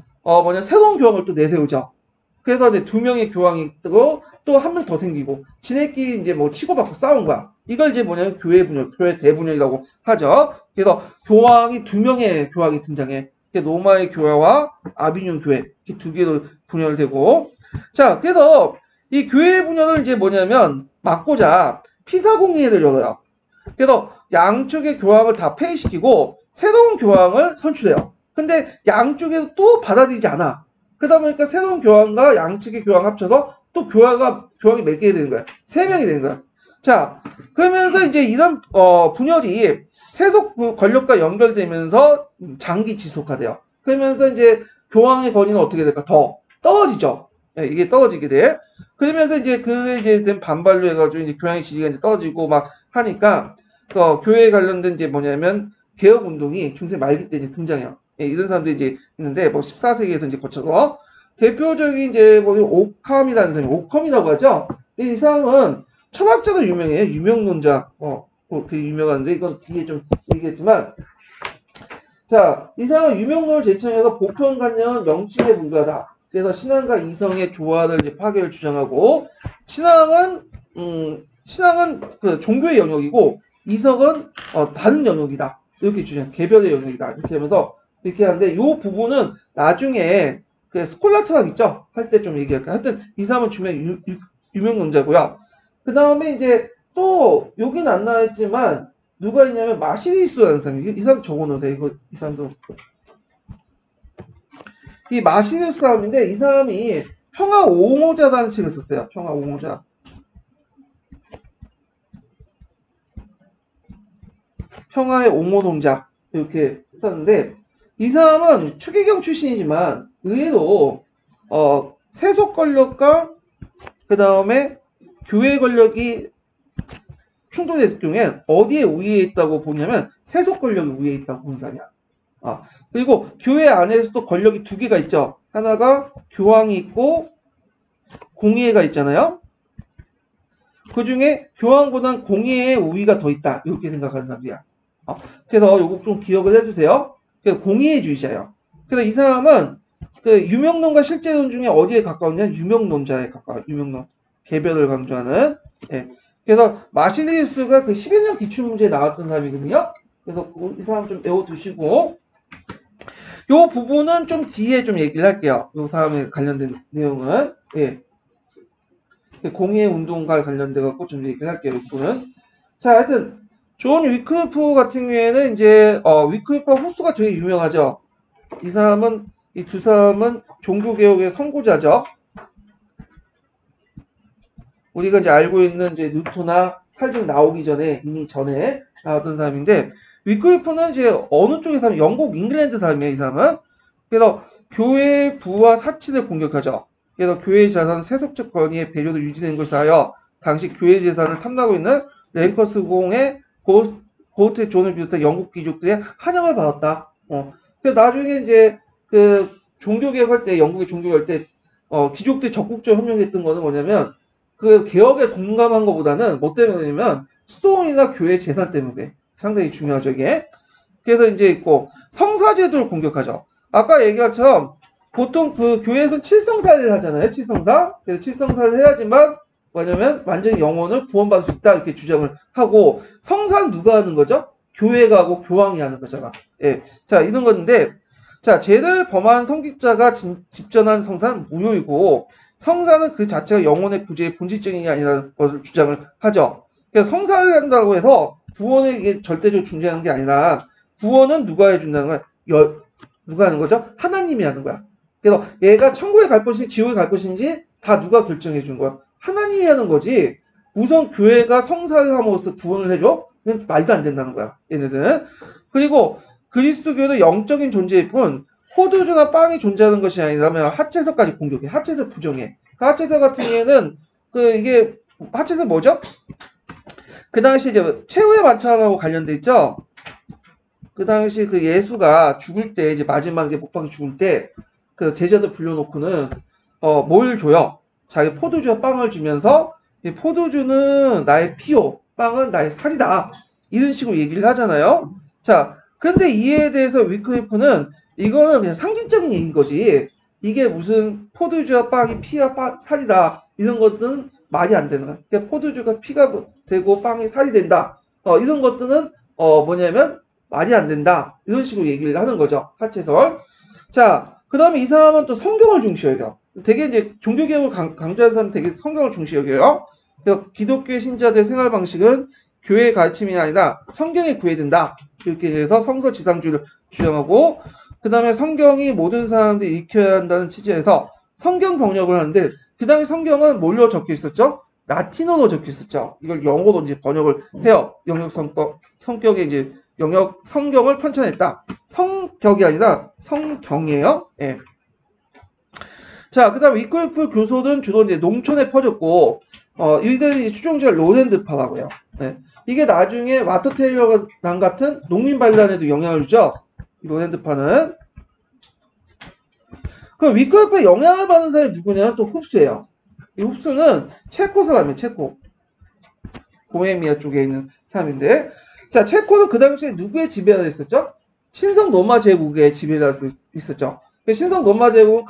새로운 교황을 또 내세우죠. 그래서 이제 두 명의 교황이 뜨고 또 한 명 더 생기고 지네끼리 이제 뭐 치고받고 싸운 거야. 이걸 이제 뭐냐면 교회 분열, 교회 대분열이라고 하죠. 그래서 교황이 두 명의 교황이 등장해. 로마의 교회와 아비뇽 교회 이렇게 두 개로 분열되고 자 그래서 이 교회 분열을 이제 뭐냐면 막고자 피사 공의회를 열어요. 그래서 양쪽의 교황을 다 폐위시키고 새로운 교황을 선출해요. 근데 양쪽에서 또 받아들이지 않아. 그러다 보니까 새로운 교황과 양측의 교황 합쳐서 또 교황이 몇 개 되는 거야? 3명이 되는 거야. 자, 그러면서 이제 이런 분열이 세속 권력과 연결되면서 장기 지속화돼요. 그러면서 이제 교황의 권위는 어떻게 될까? 더 떨어지죠. 예, 이게 떨어지게 돼. 그러면서 이제 그에 이제 된 반발로 해가지고 이제 교황의 지지가 이제 떨어지고 막 하니까 교회에 관련된 이제 뭐냐면 개혁 운동이 중세 말기 때 이제 등장해요. 예, 이런 사람들이 이제 있는데 뭐 14세기에서 이제 거쳐서 대표적인 이제 뭐 오캄이라는 사람이 오컴이라고 하죠. 이 사람은 철학자도 유명해요. 유명론자. 되게 유명한데 이건 뒤에 좀 얘기했지만 자, 이 사람은 유명론을 제청해서 보편관념은 명칭에 불과하다. 그래서 신앙과 이성의 조화를 이제 파괴를 주장하고 신앙은 그 종교의 영역이고 이성은 다른 영역이다. 이렇게 주장, 개별의 영역이다. 이렇게 하면서 이렇게 하는데 이 부분은 나중에 그 스콜라 철학 있죠? 할 때 좀 얘기할게요. 하여튼 이 사람은 유명론자고요. 그 다음에 이제 또 여긴 안 나와있지만 누가 있냐면 마시니스라는 사람이 이 사람 적어놓으세요. 이 사람도 이 마시니스 사람인데 이 사람이 평화 옹호자라는 책을 썼어요. 평화 옹호자. 평화의 옹호 동작 이렇게 썼는데 이 사람은 추기경 출신이지만 의외로 세속 권력과 그 다음에 교회 권력이 충돌했을 경우에 어디에 우위에 있다고 보냐면 세속 권력이 우위에 있다고 보는 사람이야. 그리고 교회 안에서도 권력이 두 개가 있죠. 하나가 교황이 있고 공의회가 있잖아요. 그 중에 교황보다는 공의회의 우위가 더 있다. 이렇게 생각하는 사람이야. 그래서 요거 좀 기억을 해주세요. 그래서 공의회주의자예요. 그래서 이 사람은 그 유명론과 실제론 중에 어디에 가까우냐? 유명론자에 가까워. 유명론. 개별을 강조하는. 예. 그래서 마시니우스가 그 11년 기출문제에 나왔던 사람이거든요. 그래서 이 사람 좀 외워두시고 요 부분은 좀 뒤에 좀 얘기를 할게요. 요 사람에 관련된 내용은. 예. 공의회 운동과 관련돼 갖고 좀 얘기를 할게요. 이 부분은. 자, 하여튼 존 위클리프 같은 경우에는 이제 위클리프와 후스가 되게 유명하죠. 이 사람은 이 두 사람은 종교개혁의 선구자죠. 우리가 이제 알고 있는 이제 뉴턴이나 칼빈 나오기 전에 이미 전에 나왔던 사람인데 위클리프는 이제 어느 쪽의 사람? 영국 잉글랜드 사람이에요. 이 사람은. 그래서 교회 부와 사치를 공격하죠. 그래서 교회의 자산 세속적 권위의 배려도 유지되는 것을 하여 당시 교회 재산을 탐내고 있는 랭커스 공의 고스트 존을 비롯한 영국 귀족들의 환영을 받았다. 그래서 나중에 이제 그 종교개혁할 때, 영국의 종교개혁할 때, 귀족들이 적극적으로 협력했던 거는 뭐냐면, 그 개혁에 동감한 것보다는 뭐 때문이냐면, 스톤이나 교회 재산 때문에. 상당히 중요하죠, 이게. 그래서 이제 있고, 성사제도를 공격하죠. 아까 얘기한 것처럼, 보통 그 교회에서는 칠성사를 하잖아요, 칠성사. 그래서 칠성사를 해야지만, 뭐냐면, 완전히 영혼을 구원받을 수 있다, 이렇게 주장을 하고, 성사는 누가 하는 거죠? 교회가 하고 교황이 하는 거잖아. 예. 자, 이런 건데, 자, 죄를 범한 성직자가 집전한 성사는 무효이고, 성사는 그 자체가 영혼의 구제의 본질적인 게 아니라는 것을 주장을 하죠. 그래서 성사를 한다고 해서 구원에 절대적으로 존재하는 게 아니라, 구원은 누가 해준다는 거야? 누가 하는 거죠? 하나님이 하는 거야. 그래서 얘가 천국에 갈 것인지 지옥에 갈 것인지 다 누가 결정해 준 거야? 하나님이 하는 거지. 우선 교회가 성사를 함으로써 구원을 해줘? 그건 말도 안 된다는 거야. 얘네들은. 그리고 그리스도교는 영적인 존재일 뿐 포도주나 빵이 존재하는 것이 아니라면 하체서까지 공격해. 하체서 부정해. 그 하체서 같은 경우에는 이게 하체서 뭐죠? 그 당시 이제 최후의 만찬하고 관련돼 있죠. 그 당시 그 예수가 죽을 때 이제 마지막에 못 박혀 죽을 때 그 제자들 불러놓고는 뭘 줘요? 자기 포도주와 빵을 주면서 이 포도주는 나의 피요, 빵은 나의 살이다. 이런 식으로 얘기를 하잖아요. 자, 근데 이에 대해서 위클리프는 이거는 그냥 상징적인 얘기인 거지. 이게 무슨 포도주와 빵이 피와 살이다. 이런 것들은 말이 안 되는 거야. 그러니까 포도주가 피가 되고 빵이 살이 된다. 이런 것들은 뭐냐면 말이 안 된다. 이런 식으로 얘기를 하는 거죠. 하체설. 자, 그 다음에 이 사람은 또 성경을 중시 여겨. 되게 이제 종교개혁을 강조하는 사람은 되게 성경을 중시 여겨요. 그래서 기독교의 신자들의 생활 방식은 교회의 가르침이 아니라 성경에 구애된다. 이렇게 해서 성서지상주의를 주장하고, 그 다음에 성경이 모든 사람들이 익혀야 한다는 취지에서 성경 번역을 하는데, 그 당시 성경은 뭘로 적혀 있었죠? 라틴어로 적혀 있었죠. 이걸 영어로 이제 번역을 해요. 성격에 이제 성경을 편찬했다. 성격이 아니라 성경이에요. 예. 자, 그 다음 위클리프 교소는 주로 이제 농촌에 퍼졌고, 이들이 추종자 로랜드파라고요. 네. 이게 나중에 와터 테일러랑 같은 농민 반란에도 영향을 주죠. 로랜드파는. 그럼 위클리프에 영향을 받는 사람이 누구냐면 또 흡수예요. 이 흡수는 체코 사람이에요. 체코. 보헤미아 쪽에 있는 사람인데, 자, 체코는 그 당시에 누구의 지배 아래 있었죠? 신성 로마 제국의 지배 아래 있었죠. 신성 로마 제국은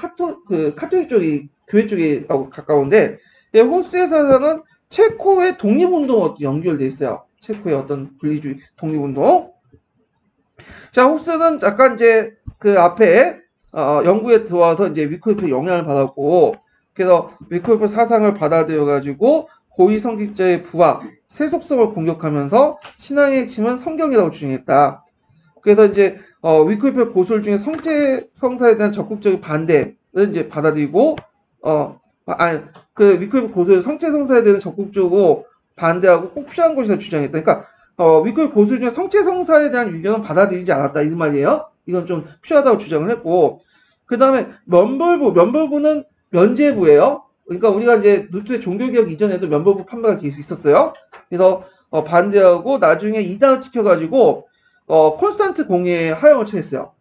카톨릭 쪽이 교회 쪽에 가까운데, 호스의 사상은 체코의 독립운동과 연결돼 있어요. 체코의 어떤 분리주의 독립운동. 자, 호스는 약간 이제 그 앞에 영국에 들어와서 이제 위클리프의 영향을 받았고, 그래서 위클리프 사상을 받아들여가지고 고위 성직자의 부와 세속성을 공격하면서 신앙의 핵심은 성경이라고 주장했다. 그래서 이제 위클리프의 고술 중에 성체 성사에 대한 적극적인 반대를 이제 받아들이고 그 위클리프 고술 성체 성사에 대한 적극적으로 반대하고 꼭 필요한 것이라 주장했다. 그러니까 위클리프 고술 중에 성체 성사에 대한 의견은 받아들이지 않았다 이 말이에요. 이건 좀 필요하다고 주장을 했고, 그 다음에 면벌부는 면제부예요. 그러니까 우리가 이제 루트의 종교개혁 이전에도 면벌부 판매가 계속 있었어요. 그래서 반대하고 나중에 이단을 지켜가지고 콘스탄트 공의에 하향을 처했어요.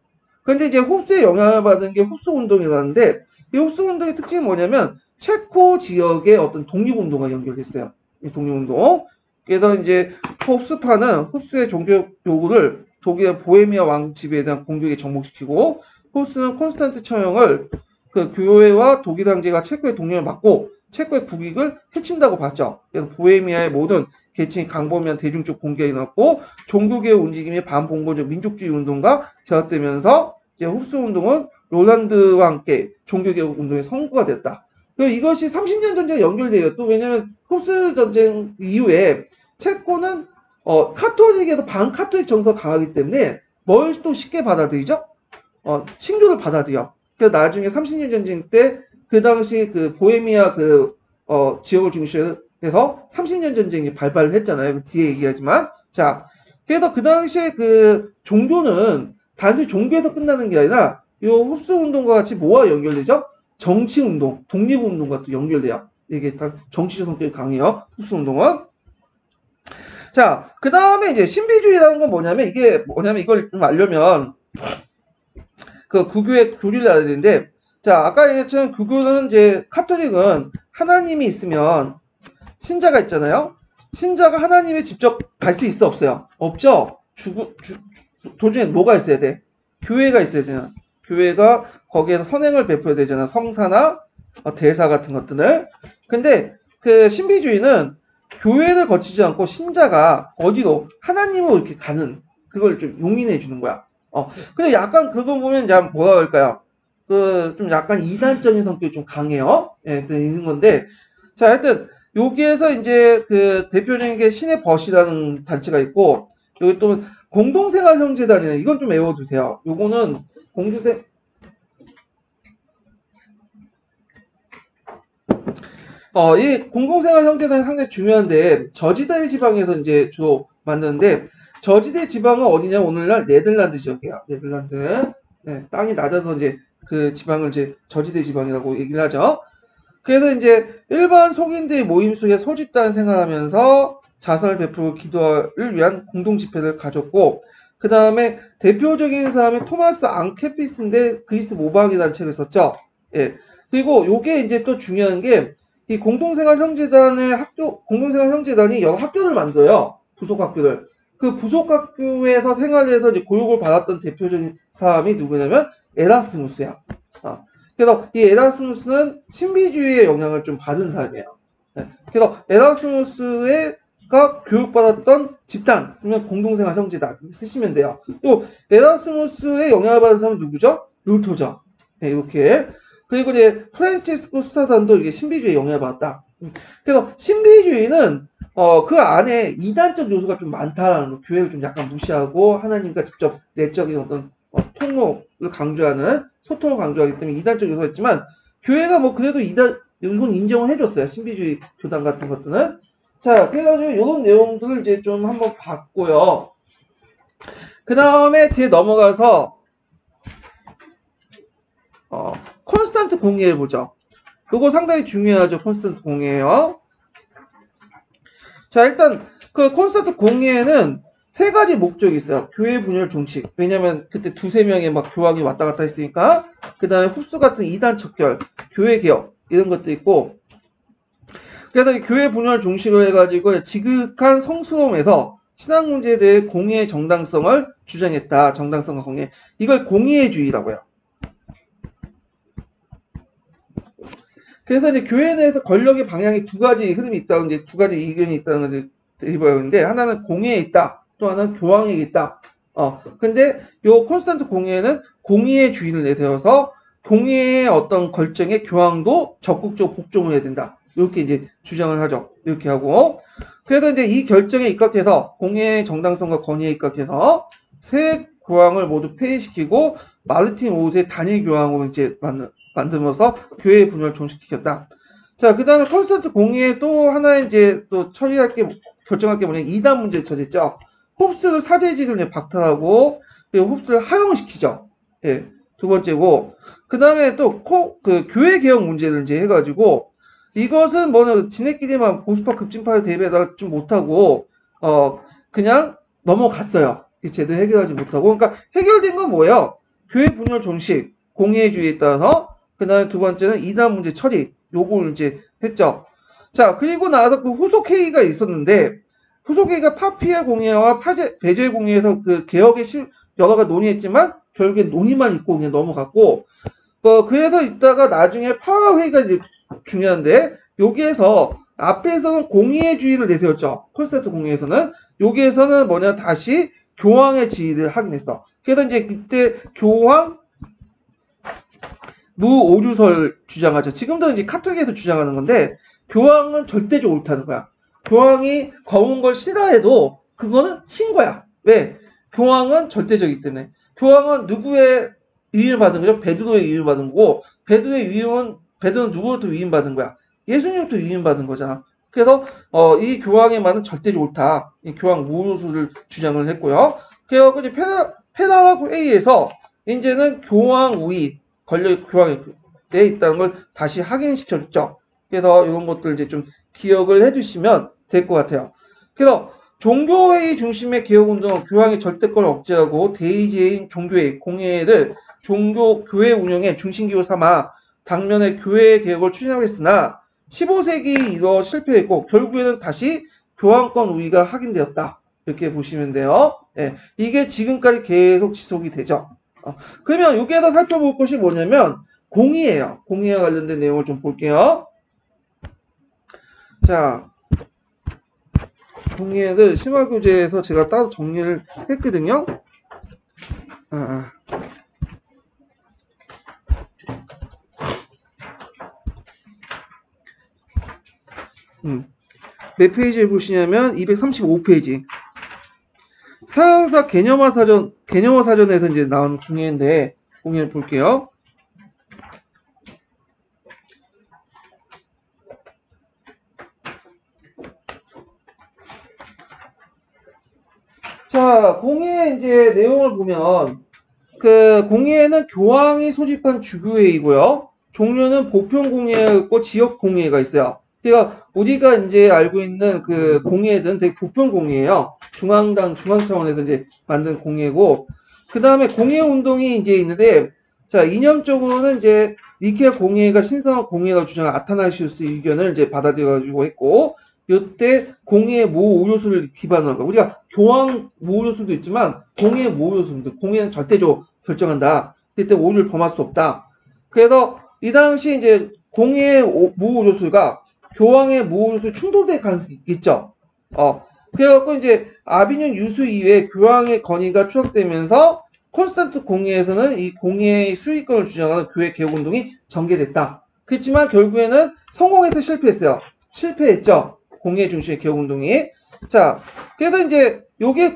근데 이제 흡수의 영향을 받은 게 흡수 운동이라는데, 이 흡수 운동의 특징은 뭐냐면 체코 지역의 어떤 독립운동과 연결됐어요. 이 독립운동. 그래서 이제 흡수파는 흡수의 종교 요구를 독일의 보헤미아 왕국 지배에 대한 공격에 접목시키고, 흡수는 콘스탄트 처형을 그 교회와 독일 황제가 체코의 독립을 막고 체코의 국익을 해친다고 봤죠. 그래서 보헤미아의 모든 계층이 강범위한 대중적 공격이 일어났고, 종교개혁 움직임이 반봉건적 민족주의 운동과 결합되면서 이제 흡수 운동은 롤란드와 함께 종교개혁 운동의 선구가 됐다. 그리고 이것이 30년 전쟁과 연결돼요. 또 왜냐면 흡수 전쟁 이후에 체코는 카톨릭에서 반카톨릭 정서가 강하기 때문에 뭘 또 쉽게 받아들이죠? 신교를 받아들여. 그래서 나중에 30년 전쟁 때 그 당시 그 보헤미아 지역을 중심으로 해서 30년 전쟁이 발발을 했잖아요. 그 뒤에 얘기하지만. 자, 그래서 그 당시에 그 종교는 단순히 종교에서 끝나는 게 아니라 이 흡수 운동과 같이 뭐와 연결되죠? 정치 운동, 독립 운동과 또 연결돼요. 이게 다 정치적 성격이 강해요. 흡수운동은. 자, 그 다음에 이제 신비주의라는 건 뭐냐면, 이걸 좀 알려면, 그 구교의 교리를 알아야 되는데, 자, 아까 얘기했지만 구교는 이제, 카톨릭은 하나님이 있으면, 신자가 있잖아요? 신자가 하나님이 직접 갈 수 있어, 없어요? 없죠? 도중에 뭐가 있어야 돼? 교회가 있어야 되잖아. 교회가 거기에서 선행을 베풀어야 되잖아. 성사나 대사 같은 것들을. 근데 그 신비주의는 교회를 거치지 않고 신자가 어디로 하나님으로 이렇게 가는 그걸 좀 용인해 주는 거야. 근데 약간 그거 보면 이제 뭐라 할까요? 그 좀 약간 이단적인 성격이 좀 강해요. 예, 있는 건데 자, 하여튼 여기에서 이제 그 대표적인 게 신의 벗이라는 단체가 있고 여기 또 공동생활 형제단이네. 이건 좀 외워두세요. 요거는 이 공동생활 형제단이 상당히 중요한데 저지대 지방에서 이제 주로 만드는데 저지대 지방은 어디냐? 오늘날 네덜란드 지역이야. 네덜란드. 네, 땅이 낮아서 이제 그 지방을 이제 저지대 지방이라고 얘기를 하죠. 그래서 이제 일반 속인들의 모임 속에 소집단 생활하면서 자선을 베풀고 기도를 위한 공동 집회를 가졌고 그 다음에 대표적인 사람이 토마스 앙케피스인데 그리스 모방이라는 책을 썼죠. 예. 그리고 요게 이제 또 중요한 게 이 공동생활 형제단의 공동생활 형제단이 여러 학교를 만들어요. 부속 학교를. 그 부속 학교에서 생활해서 이제 교육을 받았던 대표적인 사람이 누구냐면 에라스무스야. 그래서 이 에라스무스는 신비주의의 영향을 좀 받은 사람이에요. 네. 그래서 에라스무스가 교육받았던 집단 쓰면 공동생활 형제단 쓰시면 돼요. 또 에라스무스의 영향을 받은 사람은 누구죠? 루터죠. 네, 이렇게. 그리고 이제 프란치스코 수사단도 이게 신비주의의 영향을 받았다. 그래서 신비주의는 그 안에 이단적 요소가 좀 많다는 거, 교회를 좀 약간 무시하고 하나님과 직접 내적인 어떤 통로를 강조하는 소통을 강조하기 때문에 이단적 요소가 있지만 교회가 뭐 그래도 이건 인정을 해줬어요. 신비주의 교단 같은 것들은. 자, 그래가지고 이런 내용들을 이제 좀 한번 봤고요. 그 다음에 뒤에 넘어가서 콘스탄트 공예를 보죠. 이거 상당히 중요하죠. 콘스탄트 공예요. 자, 일단 그 콘스탄트 공예는 세 가지 목적이 있어요. 교회 분열 종식. 왜냐면 그때 두세 명의 막 교황이 왔다 갔다 했으니까. 그 다음에 흡수 같은 이단 척결, 교회 개혁 이런 것도 있고. 그래서 이 교회 분열 종식을 해가지고 지극한 성스러움에서 신앙 문제에 대해 공의의 정당성을 주장했다. 정당성과 공의. 이걸 공의주의라고 해요. 그래서 이제 교회 내에서 권력의 방향이 두 가지 흐름이 있다고 이제 두 가지 의견이 있다는 것을 드리버는데 하나는 공의에 있다. 또 하나는 교황에 있다. 근데 요 콘스탄트 공의회는 공의의 주의를 내세워서 공의의 어떤 결정에 교황도 적극적으로 복종을 해야 된다. 이렇게 이제 주장을 하죠. 이렇게 하고. 그래서 이제 이 결정에 입각해서 공의의 정당성과 권위에 입각해서 새 교황을 모두 폐위시키고 마르틴 5세 단일 교황으로 이제 만들면서 교회의 분열을 종식시켰다. 자, 그 다음에 콘스탄트 공의회 또 하나의 이제 또 결정할 게 뭐냐면 이단 문제를 처리했죠. 홉스를 사제직을 박탈하고 홉스를 하용시키죠. 예, 두 번째고 그 다음에 또 그 교회 개혁 문제를 이제 해가지고 이것은 뭐냐 지네끼리만 보수파 급진파를 대비하다가 좀 못하고 그냥 넘어갔어요. 제대로 해결하지 못하고 그러니까 해결된 건 뭐예요? 교회 분열 종식 공의주의에 따라서 그 다음에 두 번째는 이단 문제 처리 요걸 이제 했죠. 자, 그리고 나서 그 후속회의가 있었는데 후속회의가 파피아 공예와 베젤 공예에서 그 개혁의 여러 가지 논의했지만 결국에 논의만 있고 그냥 넘어갔고 그래서 있다가 나중에 파와 회의가 이제 중요한데 여기에서 앞에서는 공의주의를 내세웠죠. 콘스탄트 공의에서는 여기에서는 뭐냐 다시 교황의 지위를 하긴 했어. 그래서 이제 이때 교황 무오류설 주장하죠. 지금도 이제 카톨릭에서 주장하는 건데 교황은 절대적으로 옳다는 거야. 교황이 거운 걸 싫어해도 그거는 신거야. 왜? 교황은 절대적이기 때문에. 교황은 누구의 위임을 받은 거죠? 베드로의 위임을 받은 거고 베드로의 위임은 베드로는 누구로부터 위임받은 거야? 예수님부터 위임받은 거잖아. 그래서 이 교황의 말은 절대적으로 옳다. 이 교황 무오류설을 주장을 했고요. 그래서 이제 페라라 회의에서 이제는 교황 우위 권력이 교황에 있다는 걸 다시 확인시켜줬죠. 그래서 이런 것들 이제 좀 기억을 해주시면 될 것 같아요. 그래서 종교회의 중심의 개혁운동은 교황의 절대권을 억제하고 대의제인 종교회의, 공회를 교회 운영의 중심기로 삼아 당면의 교회 개혁을 추진하겠으나 15세기 이뤄 실패했고 결국에는 다시 교황권 우위가 확인되었다. 이렇게 보시면 돼요. 예, 이게 지금까지 계속 지속이 되죠. 그러면 여기에서 살펴볼 것이 뭐냐면 공의예요. 공의와 관련된 내용을 좀 볼게요. 자, 공의를 심화교재에서 제가 따로 정리를 했거든요. 몇 페이지에 보시냐면 235페이지. 서양사 개념화 사전에서 이제 나온 공예인데, 공예를 볼게요. 자, 공예 이제 내용을 보면, 그 공예는 교황이 소집한 주교회이고요. 종류는 보편 공예였고 지역 공예가 있어요. 그러니까 우리가 이제 알고 있는 그 공예든 되게 보편 공예예요. 중앙 차원에서 이제 만든 공예고, 그 다음에 공예 운동이 이제 있는데, 자, 이념적으로는 이제 니케아 공예가 신성한 공예라고 주장한 아타나시우스 의견을 이제 받아들여가지고 했고, 이때 공예의 모 5요소를 기반으로 한 거. 우리가 교황 모 5요소도 있지만 공예의 모 5요소인데 공예는 절대적으로 결정한다. 그때 오류를 범할 수 없다. 그래서 이 당시 이제 공예의 모 5요소가 교황의 모 5요소 충돌될 가능성이 있죠. 그래갖고 이제 아비뇽 유수 이후에 교황의 권위가 추락되면서 콘스탄트 공예에서는 이 공예의 수익권을 주장하는 교회 개혁운동이 전개됐다. 그렇지만 결국에는 성공해서 실패했죠. 공예 중심의 개혁운동이. 자, 그래서 이제 요게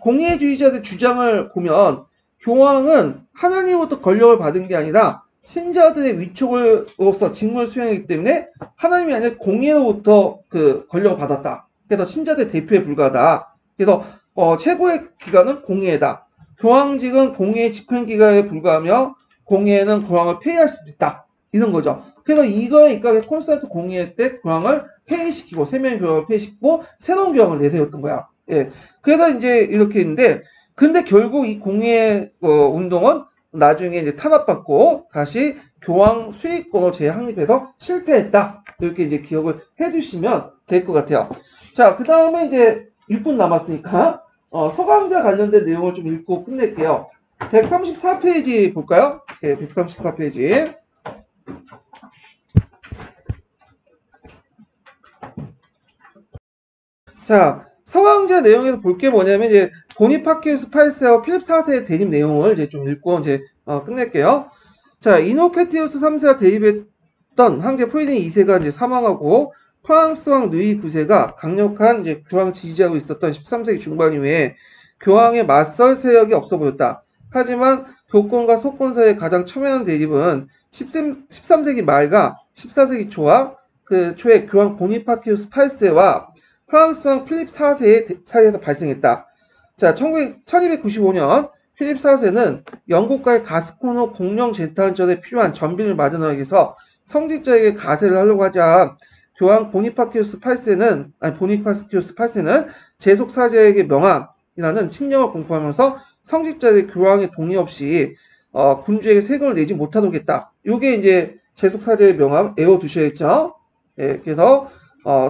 공예주의자들 주장을 보면 교황은 하나님으로부터 권력을 받은 게 아니라 신자들의 위촉으로서 직무를 수행하기 때문에 하나님이 아니라 공예로부터 그 권력을 받았다. 그래서 신자들의 대표에 불과하다. 그래서 최고의 기관은 공예다. 교황직은 공예의 집행기관에 불과하며 공예는 교황을 폐위할 수도 있다. 이런 거죠. 그래서 이거에 입각해 콘스탄트 공예 때 교황을 폐위시키고, 세 명의 교황을 폐위시키고, 새로운 교황을 내세웠던 거야. 예. 그래서 이제 이렇게 있는데, 근데 결국 이 공예, 운동은 나중에 이제 탄압받고, 다시 교황 수익권을 재확립해서 실패했다. 이렇게 이제 기억을 해주시면 될 것 같아요. 자, 그 다음에 이제 1분 남았으니까, 서강자 관련된 내용을 좀 읽고 끝낼게요. 134페이지 볼까요? 예, 134페이지. 자, 서강자 내용에서 볼 게 뭐냐면 이제 보니파키우스 8세와 필립 4세의 대립 내용을 이제 좀 읽고 이제 끝낼게요. 자, 이노케티우스 3세와 대립했던 황제 프리딩 2세가 이제 사망하고 프랑스 왕 누이 9세가 강력한 이제 교황 지지하고 있었던 13세기 중반 이후에 교황에 맞설 세력이 없어 보였다. 하지만 교권과 소권 사이의 가장 첨예한 대립은 13세기 말과 14세기 초와 그 초에 교황 보니파키우스 8세와 프랑스 왕 필립 4세의 사이에서 발생했다. 자, 1295년 필립 4세는 영국과의 가스코노 공영 재탄전에 필요한 전비를 마련하기 위해서 성직자에게 가세를 하려고 하자 교황 보니파키우스 8세는 제속 사제에게 명함이라는 칙령을 공포하면서 성직자의 교황의 동의 없이 군주에게 세금을 내지 못하도록 했다. 요게 이제 제속 사제의 명함 외워두셔야겠죠. 예, 그래서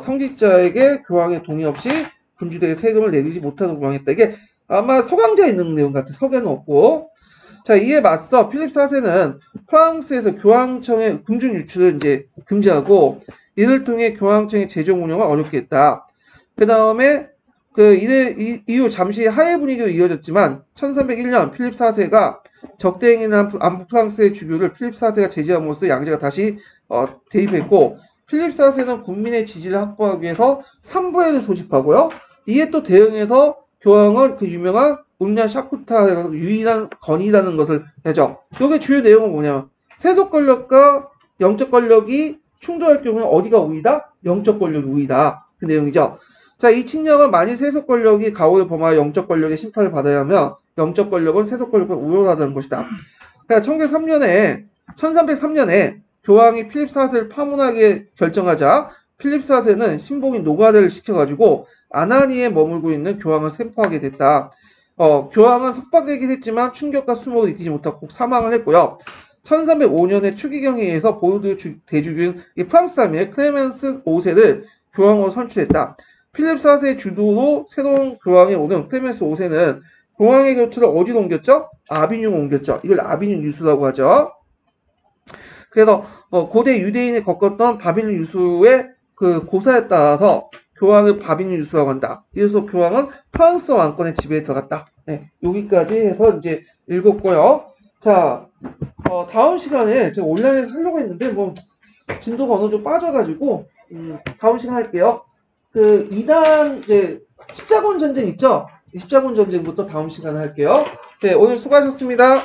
성직자에게 교황의 동의 없이 군주에게 세금을 내리지 못하도록 명했다. 이게 아마 서강자에 있는 내용 같아요. 서계는 없고. 자, 이에 맞서 필립 4세는 프랑스에서 교황청의 금중 유출을 이제 금지하고 이를 통해 교황청의 재정 운영을 어렵게 했다. 그 다음에 이후 잠시 하해 분위기로 이어졌지만 1301년 필립 4세가 적대행위나 안부 프랑스의 주교를 필립 4세가 제지함으로써 양제가 다시 대입했고 필립 4세는 국민의 지지를 확보하기 위해서 삼부회를 소집하고요. 이에 또 대응해서 교황은 그 유명한 운냐 샤쿠타 유일한 건이라는 것을 하죠. 이게 주요 내용은 뭐냐면 세속 권력과 영적 권력이 충돌할 경우에 어디가 우위다? 영적 권력이 우위다. 그 내용이죠. 자, 이 칙령은 만일 세속 권력이 가호를 범하여 영적 권력의 심판을 받아야 하며 영적 권력은 세속 권력과 우월하다는 것이다. 그러니까 1303년에 교황이 필립 4세를 파문하게 결정하자 필립 4세는 신복인 노가다를 시켜가지고 아나니에 머물고 있는 교황을 생포하게 됐다. 교황은 석방되긴 했지만 충격과 수모를 이기지 못하고 사망을 했고요. 1305년에 추기경에 의해서 보르드 대주교인 프랑스 사람의 클레멘스 5세를 교황으로 선출했다. 필립 4세 주도로 새로운 교황에 오는 클레멘스 5세는 교황의 곁을 어디로 옮겼죠? 아비뇽 옮겼죠. 이걸 아비뇽 유수라고 하죠. 그래서 고대 유대인이 겪었던 바빌론 유수의 그 고사에 따라서 교황을 바빌론 유수라고 한다. 이래서 교황은 프랑스 왕권의 지배에 들어갔다. 네, 여기까지 해서 이제 읽었고요. 자, 다음 시간에 제가 온라인 하려고 했는데 뭐 진도가 어느 정도 빠져가지고 다음 시간 할게요. 그 2단 이제 십자군 전쟁 있죠? 십자군 전쟁부터 다음 시간에 할게요. 네, 오늘 수고하셨습니다.